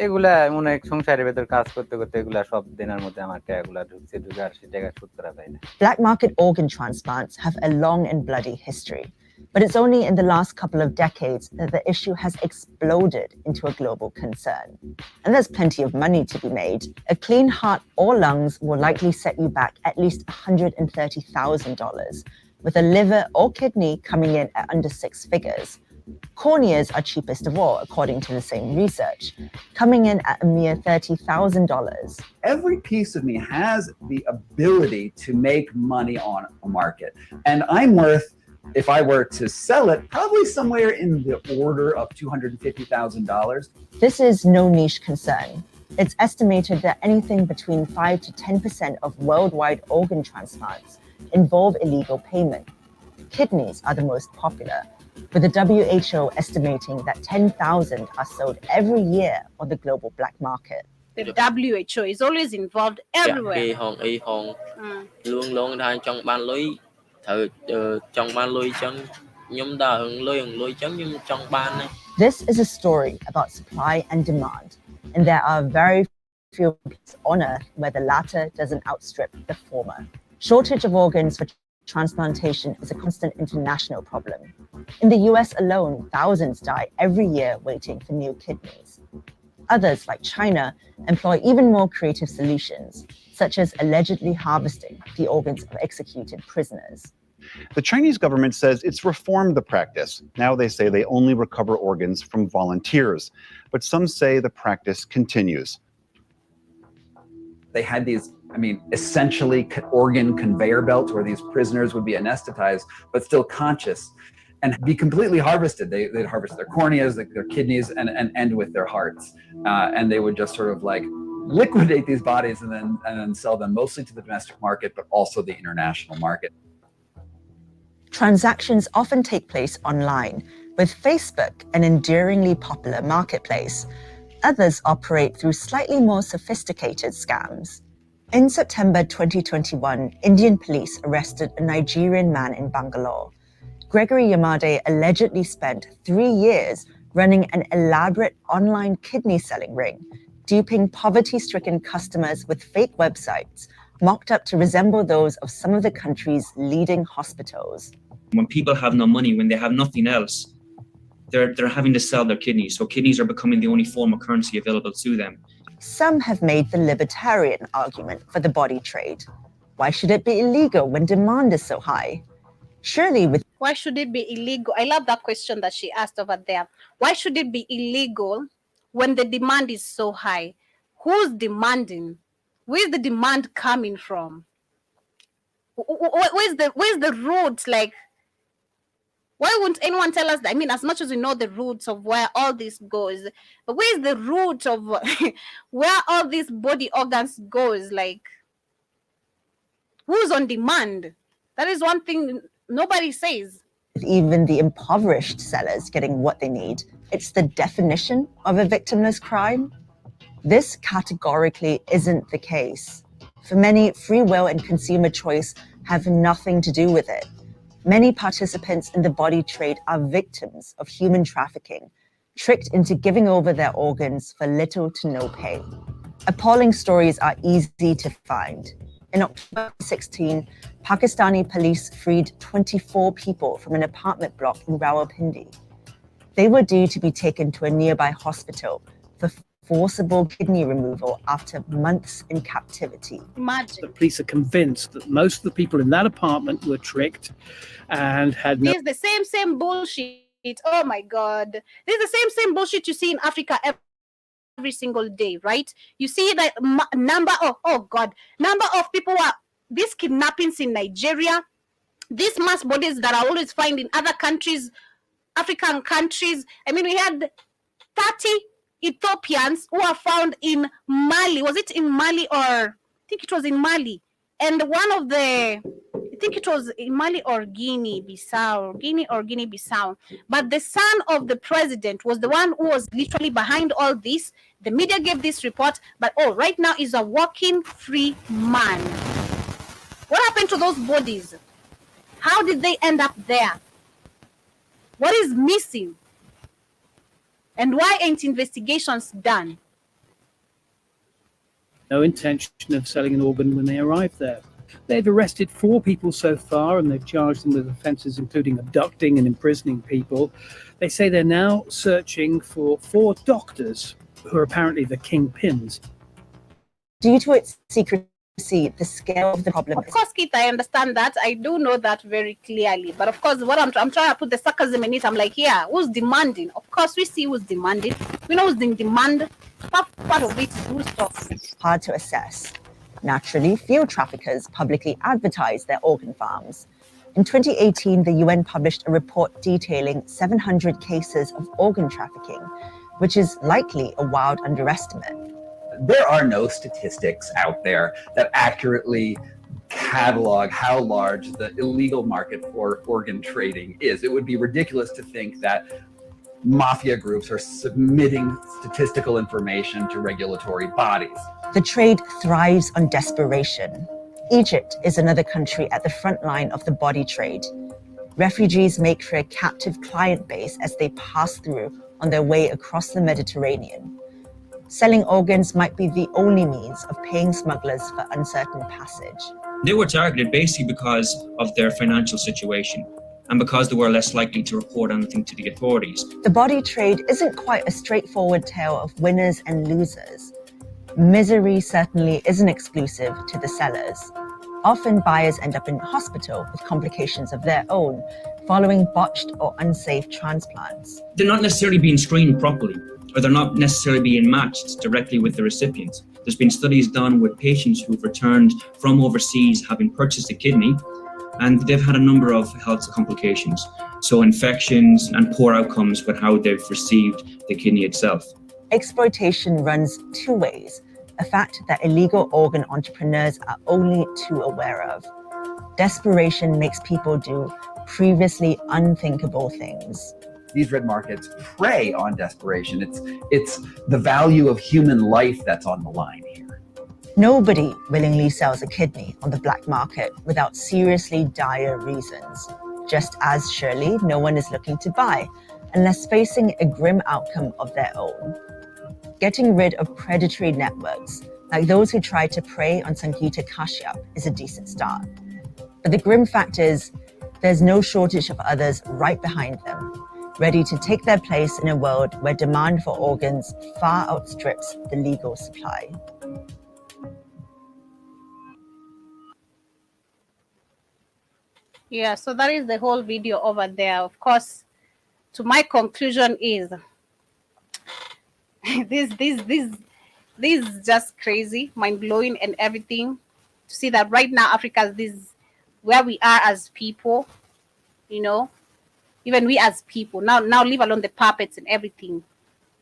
এগুলা মনে এক সংসারের ভেতর কাজ করতে করতে এগুলা সব দিনের মধ্যে আমার টাকাগুলা ঢুকছে ঢুকে আর সে টাকা শোধ করা যায় না Black market organ transplants have a long and bloody history, but it's only in the last couple of decades that the issue has exploded into a global concern. And there's plenty of money to be made. A clean heart or lungs will likely set you back at least $130,000, with a liver or kidney coming in at under 6 figures. Corneas are cheapest of all, according to the same research, coming in at a mere $30,000. Every piece of me has the ability to make money on a market. And I'm worth, if I were to sell it, probably somewhere in the order of $250,000. This is no niche concern. It's estimated that anything between 5 to 10% of worldwide organ transplants involve illegal payment. Kidneys are the most popular, with the WHO estimating that 10,000 are sold every year on the global black market. The WHO is always involved everywhere. Luôn luôn đang trong ban lưới thử trong ban lưới chân nhóm ta hưởng lưới chân nhưng trong ban này. This is a story about supply and demand, and there are very few places on earth where the latter doesn't outstrip the former. Shortage of organs for transplantation is a constant international problem. In the US alone, thousands die every year waiting for new kidneys. Others, like China, employ even more creative solutions, such as allegedly harvesting the organs of executed prisoners. The Chinese government says it's reformed the practice. Now they say they only recover organs from volunteers, but some say the practice continues. They had these, essentially organ conveyor belts where these prisoners would be anesthetized, but still conscious and be completely harvested. They'd harvest their corneas, their kidneys, and end with their hearts. And they would just sort of like liquidate these bodies and then sell them mostly to the domestic market, but also the international market. Transactions often take place online, with Facebook an enduringly popular marketplace. Others operate through slightly more sophisticated scams. In September 2021, Indian police arrested a Nigerian man in Bangalore. Gregory Yamade allegedly spent 3 years running an elaborate online kidney selling ring, duping poverty-stricken customers with fake websites mocked up to resemble those of some of the country's leading hospitals. When people have no money, when they have nothing else, they're having to sell their kidneys. So kidneys are becoming the only form of currency available to them. Some have made the libertarian argument for the body trade. Why should it be illegal when demand is so high? Surely with Why should it be illegal? I love that question that she asked over there. Why should it be illegal when the demand is so high? Who's demanding? Where's the demand coming from? Where's the roots? Like, why wouldn't anyone tell us that? As much as we know the roots of where all this goes, but where's the root of where all these body organs goes? Like, who's on demand? That is one thing nobody says. Even the impoverished sellers getting what they need, it's the definition of a victimless crime. This categorically isn't the case. For many, free will and consumer choice have nothing to do with it. Many participants in the body trade are victims of human trafficking, tricked into giving over their organs for little to no pay. Appalling stories are easy to find. In October 2016, Pakistani police freed 24 people from an apartment block in Rawalpindi. They were due to be taken to a nearby hospital for forcible kidney removal after months in captivity. Imagine. The police are convinced that most of the people in that apartment were tricked and had no... This is the same bullshit. Oh my God. This is the same bullshit you see in Africa every single day, right? You see that number of people who are these kidnappings in Nigeria, these mass bodies that are always found in other countries, African countries. I mean, we had 30 Ethiopians who are found in Mali. Was it in Mali or I think it was in Mali? And one of the, I think it was in Mali or Guinea-Bissau, but the son of the president was the one who was literally behind all this. The media gave this report, but right now is a walking free man. What happened to those bodies? How did they end up there? What is missing? And why ain't investigations done? no intention of selling an organ when they arrived there. They've arrested 4 people so far, and they've charged them with offences including abducting and imprisoning people. They say they're now searching for 4 doctors who are apparently the kingpins. Due to its secrecy, the scale of the problem... Of course, Keith, I understand that. I do know that very clearly. But of course, what I'm trying to put the sarcasm in it, I'm like, yeah, who's demanding? Of course, we see who's demanding. We know who's in demand. Part of it is who's talking. Hard to assess. Naturally, field traffickers publicly advertise their organ farms. In 2018, the UN published a report detailing 700 cases of organ trafficking, which is likely a wild underestimate. There are no statistics out there that accurately catalog how large the illegal market for organ trading is. It would be ridiculous to think that mafia groups are submitting statistical information to regulatory bodies. The trade thrives on desperation. Egypt is another country at the front line of the body trade. Refugees make for a captive client base as they pass through on their way across the Mediterranean. Selling organs might be the only means of paying smugglers for uncertain passage. They were targeted basically because of their financial situation and because they were less likely to report anything to the authorities. The body trade isn't quite a straightforward tale of winners and losers. Misery certainly isn't exclusive to the sellers. Often buyers end up in hospital with complications of their own, following botched or unsafe transplants. They're not necessarily being screened properly, or they're not necessarily being matched directly with the recipients. There's been studies done with patients who've returned from overseas having purchased a kidney, and they've had a number of health complications. So infections and poor outcomes with how they've received the kidney itself. Exploitation runs 2 ways, a fact that illegal organ entrepreneurs are only too aware of. Desperation makes people do previously unthinkable things. These red markets prey on desperation. It's the value of human life that's on the line here. Nobody willingly sells a kidney on the black market without seriously dire reasons. Just as surely no one is looking to buy unless facing a grim outcome of their own. Getting rid of predatory networks, like those who tried to prey on Sangeeta Kashyap, is a decent start. But the grim fact is, there's no shortage of others right behind them, ready to take their place in a world where demand for organs far outstrips the legal supply. Yeah, so that is the whole video over there. Of course, to my conclusion is this is just crazy, mind-blowing and everything. To see that right now Africa is where we are as people, you know, even we as people, now leave alone the puppets and everything.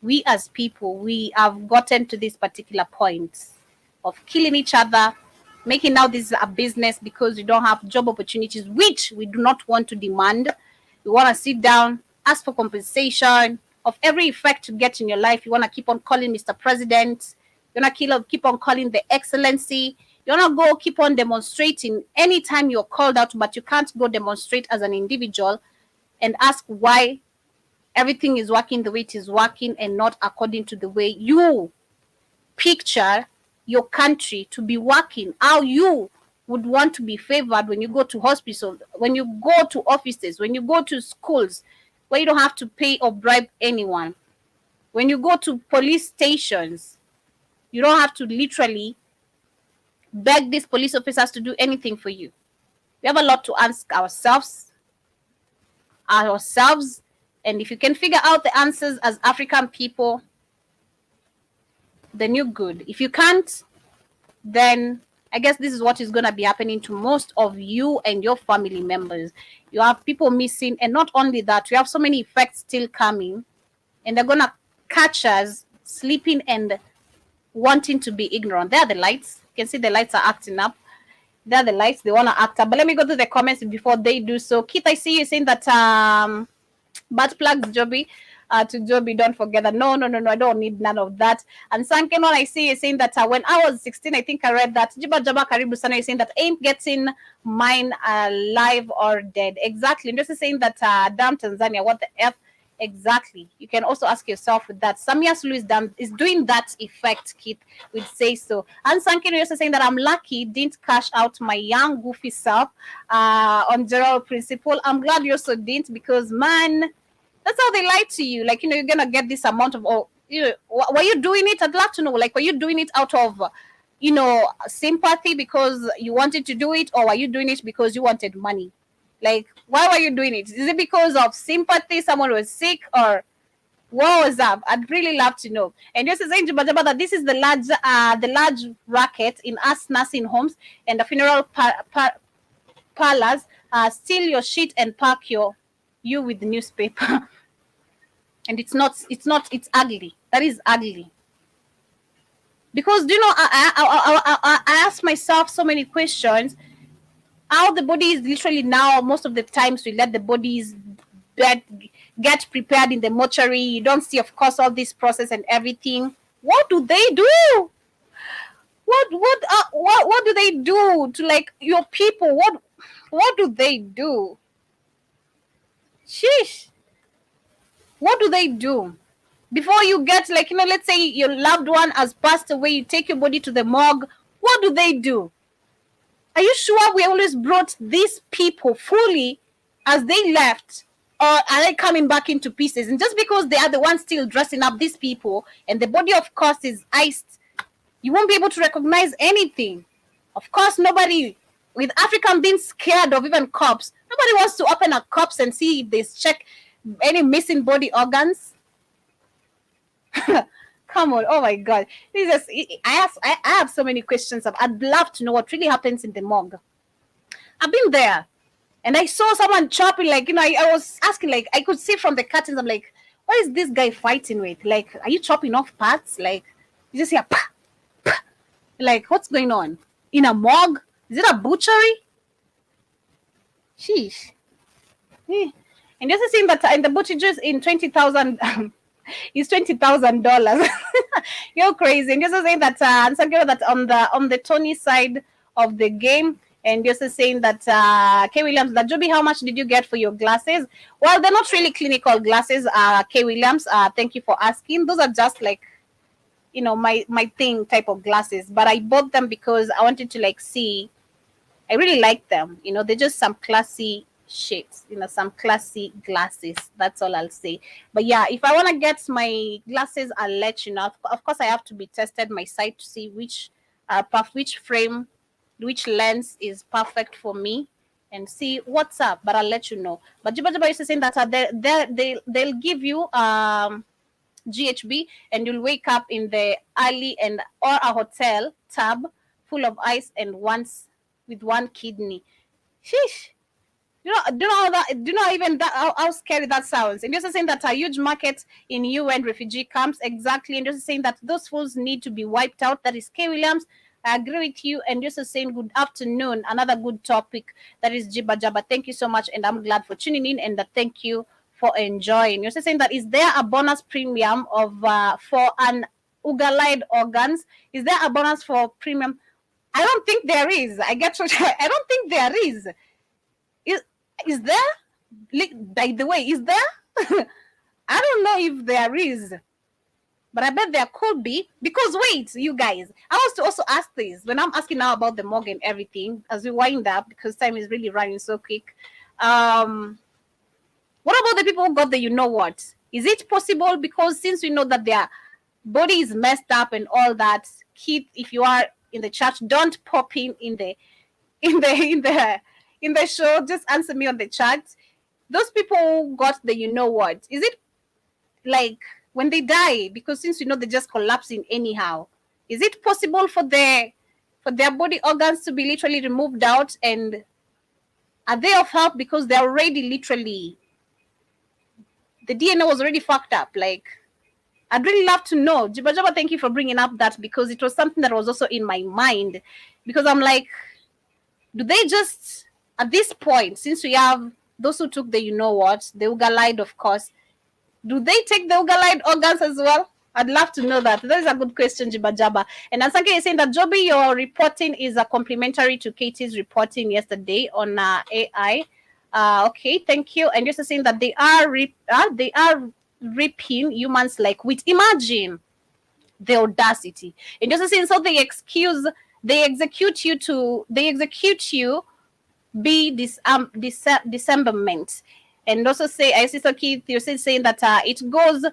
We as people, we have gotten to this particular point of killing each other, making now this a business because we don't have job opportunities, which we do not want to demand. We want to sit down, ask for compensation of every effect you get in your life. You want to keep on calling Mr. President. You want to keep on calling the Excellency. You wanna go keep on demonstrating anytime you're called out, but you can't go demonstrate as an individual and ask why everything is working the way it is working and not according to the way you picture your country to be working, how you would want to be favored when you go to hospitals, when you go to offices, when you go to schools, where you don't have to pay or bribe anyone. When you go to police stations, you don't have to literally beg these police officers to do anything for you. We have a lot to ask ourselves. And if you can figure out the answers as African people, then you're good. If you can't, then I guess this is what is going to be happening to most of you and your family members. You have people missing, and not only that, we have so many effects still coming, and they're going to catch us sleeping and wanting to be ignorant. There are the lights. You can see the lights are acting up. There are the lights. They want to act up. But let me go to the comments before they do so. Keith, I see you saying that butt plugs, Joby. To Joby, don't forget that. No, I don't need none of that. And Sankenon, I see you saying that when I was 16, I think I read that Jiba Jaba Karibu Sana is saying that ain't getting mine alive or dead. Exactly. And just saying that damn Tanzania, what the F exactly. You can also ask yourself with that. Samia Sulu is doing that effect, Keith would say so. And Sankenon also saying that I'm lucky didn't cash out my young goofy self on general principle. I'm glad you also didn't, because man, that's how they lie to you. Like, you're gonna get this amount of, were you doing it? I'd love to know. Like, were you doing it out of, sympathy because you wanted to do it, or were you doing it because you wanted money? Like, why were you doing it? Is it because of sympathy? Someone was sick, or what was up? I'd really love to know. And just saying to Bajaba that this is the large racket in us nursing homes and the funeral parlors. Steal your shit and pack you with the newspaper. And it's ugly. That is ugly. Because I ask myself so many questions. How the body is literally now, most of the times we let the bodies get prepared in the mortuary. You don't see, of course, all this process and everything. What do they do? What do they do to, like, your people? What do they do? Sheesh. What do they do? Before you get, like, let's say your loved one has passed away, you take your body to the morgue. What do they do? Are you sure we always brought these people fully as they left? Or are they coming back into pieces? And just because they are the ones still dressing up these people, and the body, of course, is iced, you won't be able to recognize anything. Of course, nobody, with African being scared of even cops, nobody wants to open a corpse and see if they check any missing body organs. Come on, oh my God. I have so many questions. I'd love to know what really happens in the morgue. I've been there, and I saw someone chopping, like, I was asking, like, I could see from the curtains, I'm like, what is this guy fighting with? Like, are you chopping off parts? Like, you just hear, pah, pah. Like, what's going on? In a morgue? Is it a butchery? Sheesh. And just saying that in the butcheries in 20,000 is $20,000. You're crazy. And just saying that that on the Tony side of the game, and just saying that K Williams, that Joby, how much did you get for your glasses? Well, they're not really clinical glasses, K Williams. Thank you for asking. Those are just like, my thing type of glasses. But I bought them because I wanted to, like, see. I really like them. They're just some classy shapes, some classy glasses. That's all I'll say. But yeah, if I want to get my glasses, I'll let you know. Of course, I have to be tested my sight to see which frame, which lens is perfect for me, and see what's up. But I'll let you know. But Jiba is saying that they'll give you GHB, and you'll wake up in the alley or a hotel tub full of ice and with one kidney. Sheesh. Do you know even that how scary that sounds? And just saying that a huge market in UN refugee camps, exactly. And just saying that those fools need to be wiped out. That is K Williams. I agree with you. And just saying good afternoon. Another good topic. That is Jiba Jaba. Thank you so much, and I'm glad for tuning in, and thank you for enjoying. You're saying that is there a bonus premium of for an ugalide organs? Is there a bonus for premium? I don't think there is. I get what I don't think there is. Is there? By the way, is there? I don't know if there is, but I bet there could be. Because wait, you guys, I want to also ask this when I'm asking now about the morgue and everything as we wind up because time is really running so quick. What about the people who got the you know what? Is it possible? Because since we know that their body is messed up and all that, Keith, if you are in the chat, don't pop in the show. Just answer me on the chat. Those people who got the you know what, is it like when they die? Because since we know they're just collapsing anyhow, is it possible for their body organs to be literally removed out? And are they of help because they're already literally, the DNA was already fucked up? Like, I'd really love to know. Jiba Jaba, thank you for bringing up that, because it was something that was also in my mind. Because I'm like, do they just, at this point, since we have those who took the you know what, the Ugalide, of course, do they take the Ugalide organs as well? I'd love to know that. That is a good question, Jiba Jaba. And Ansanke is saying that, Joby, your reporting is a complementary to Katie's reporting yesterday on AI. Okay, thank you. And you're saying that they are ripping humans like wheat. Imagine the audacity. And just saying, so they execute you be dismemberment. And also say, I see so Keith, you're saying that it goes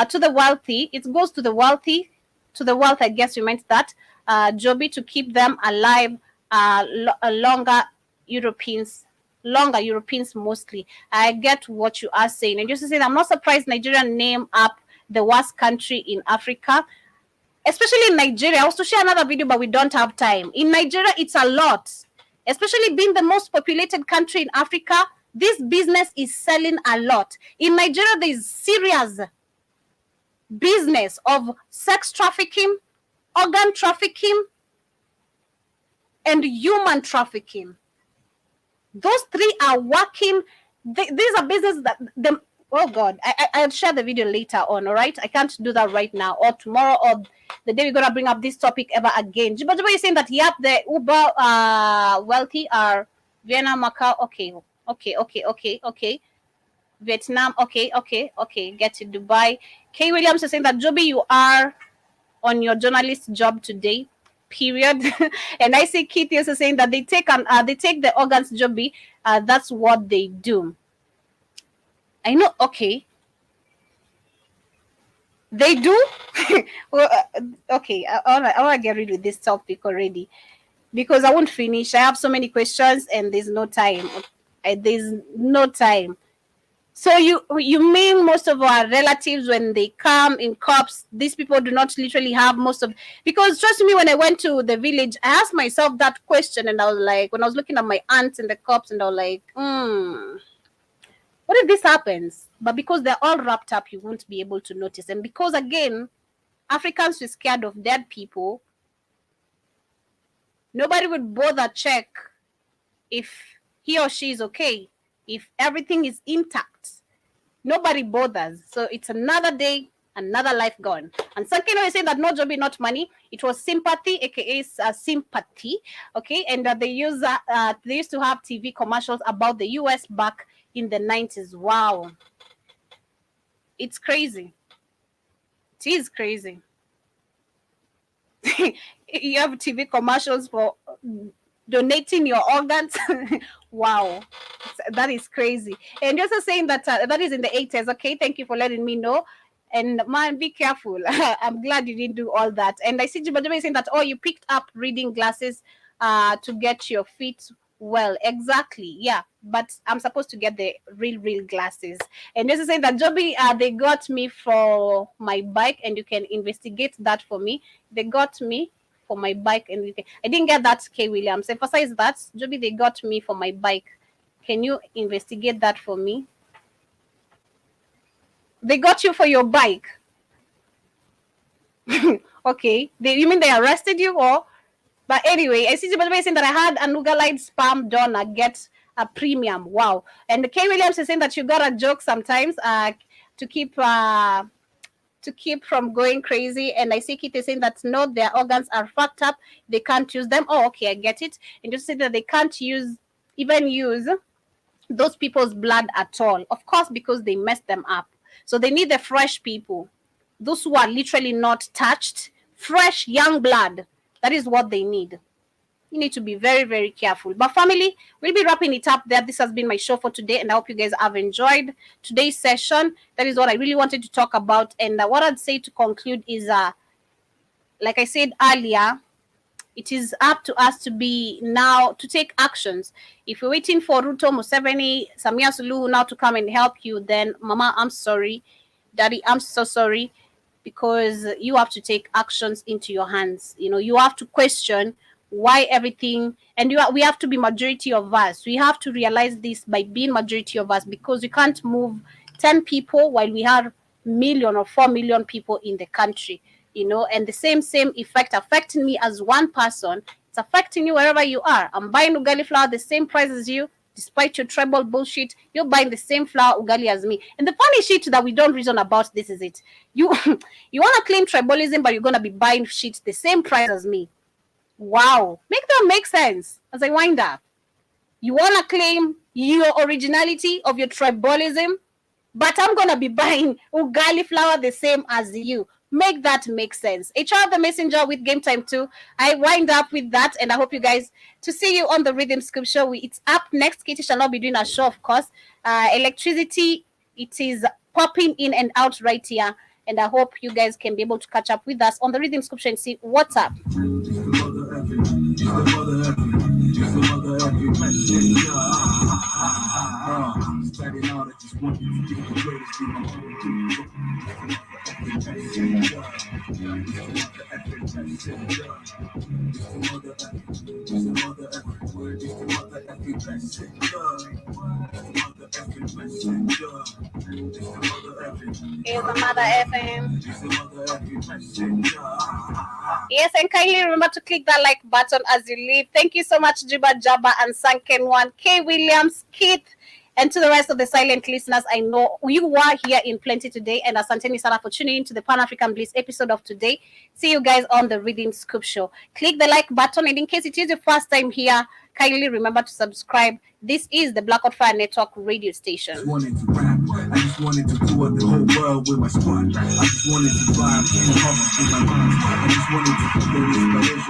to the wealthy. It goes to the wealthy, I guess you meant that, Joby, to keep them alive longer. Europeans mostly. I get what you are saying. And just to say, I'm not surprised Nigeria named up the worst country in Africa, especially in Nigeria. I was to share another video, but we don't have time. In Nigeria, it's a lot, especially being the most populated country in Africa. This business is selling a lot. In Nigeria, there is serious business of sex trafficking, organ trafficking, and human trafficking. Those three are working. These are businesses that the, oh God, I'll share the video later on, all right? I can't do that right now or tomorrow or the day we're going to bring up this topic ever again. Jiba is saying that, yep, the uber wealthy are Vienna, Macau. Okay. Vietnam, okay. Get to Dubai. Kay Williams is saying that, Joby, you are on your journalist job today. Period. And I see Keith is saying that they take the organs, Joby. That's what they do. I know. Okay, they do. Well, okay. I want to get rid of this topic already because I won't finish. I have so many questions and there's no time. So you mean most of our relatives, when they come in cops, these people do not literally have most of, because trust me, when I went to the village, I asked myself that question, and I was like, when I was looking at my aunts and the cops, and I was like, what if this happens? But because they're all wrapped up, you won't be able to notice. And because again, Africans are scared of dead people, nobody would bother check if he or she is okay. If everything is intact, nobody bothers. So it's another day, another life gone. And Sankino is saying that no, Joby, not money. It was sympathy, aka sympathy. Okay, and they used to have TV commercials about the US back in the 90s. Wow, it's crazy. It is crazy. You have TV commercials for donating your organs. Wow, that is crazy. And you're also saying that that is in the 80s. Okay, thank you for letting me know. And man, be careful. I'm glad you didn't do all that. And I see Jibadebe saying that, oh, you picked up reading glasses to get your feet well. Exactly, yeah, but I'm supposed to get the real glasses. And you're saying that, Joby, they got me for my bike, and you can investigate that for me. They got me for my bike, and I didn't get that. K. Williams, emphasize that. Joby, they got me for my bike. Can you investigate that for me? They got you for your bike. Okay, you mean they arrested you, or? But anyway, I see somebody saying that I had a Nugalite spam donor get a premium. Wow. And K. Williams is saying that you got a joke sometimes to keep to keep from going crazy. And I see Kitty saying that no, their organs are fucked up. They can't use them. Oh, okay, I get it. And just say that they can't even use those people's blood at all. Of course, because they messed them up. So they need the fresh people. Those who are literally not touched, fresh, young blood. That is what they need. You need to be very, very careful. But family, we'll be wrapping it up there. This has been my show for today, and I hope you guys have enjoyed today's session. That is what I really wanted to talk about. And what I'd say to conclude is, like I said earlier, it is up to us to take actions. If you're waiting for Ruto, Museveni, Samia Suluhu now to come and help you, then Mama, I'm sorry. Daddy, I'm so sorry, because you have to take actions into your hands. You have to question why everything, and we have to be majority of us. We have to realize this by being majority of us, because we can't move 10 people while we have million or 4 million people in the country, and the same effect affecting me as one person, it's affecting you wherever you are. I'm buying ugali flour the same price as you, despite your tribal bullshit. You're buying the same flour ugali as me. And the funny shit that we don't reason about this is it. You want to claim tribalism, but you're going to be buying shit the same price as me. Wow, make that make sense as I wind up. You want to claim your originality of your tribalism, but I'm going to be buying ugali flour the same as you. Make that make sense. HR the Messenger with Game Time 2. I wind up with that, and I hope you guys to see you on the Rhythm Scoop Show. It's up next. Katie shall not be doing a show, of course. Electricity, it is popping in and out right here. And I hope you guys can be able to catch up with us on the Rhythm Scoop Show and see what's up. Here's the Mother FM. Yes, and kindly remember to click that like button as you leave. Thank you so much, Jiba Jabba and Sunken One, K. Williams, Keith, and to the rest of the silent listeners. I know you are here in plenty today, and asanteni sana for tuning in to the Pan-African Bliss episode of today. See you guys on the Rhythm Scoop Show. Click the like button, and in case it is your first time here, kindly remember to subscribe. This is the Black Fire Network radio station. I just wanted to tour the whole world with my squad. I just wanted to vibe in with my mind. I just wanted to feel inspiration.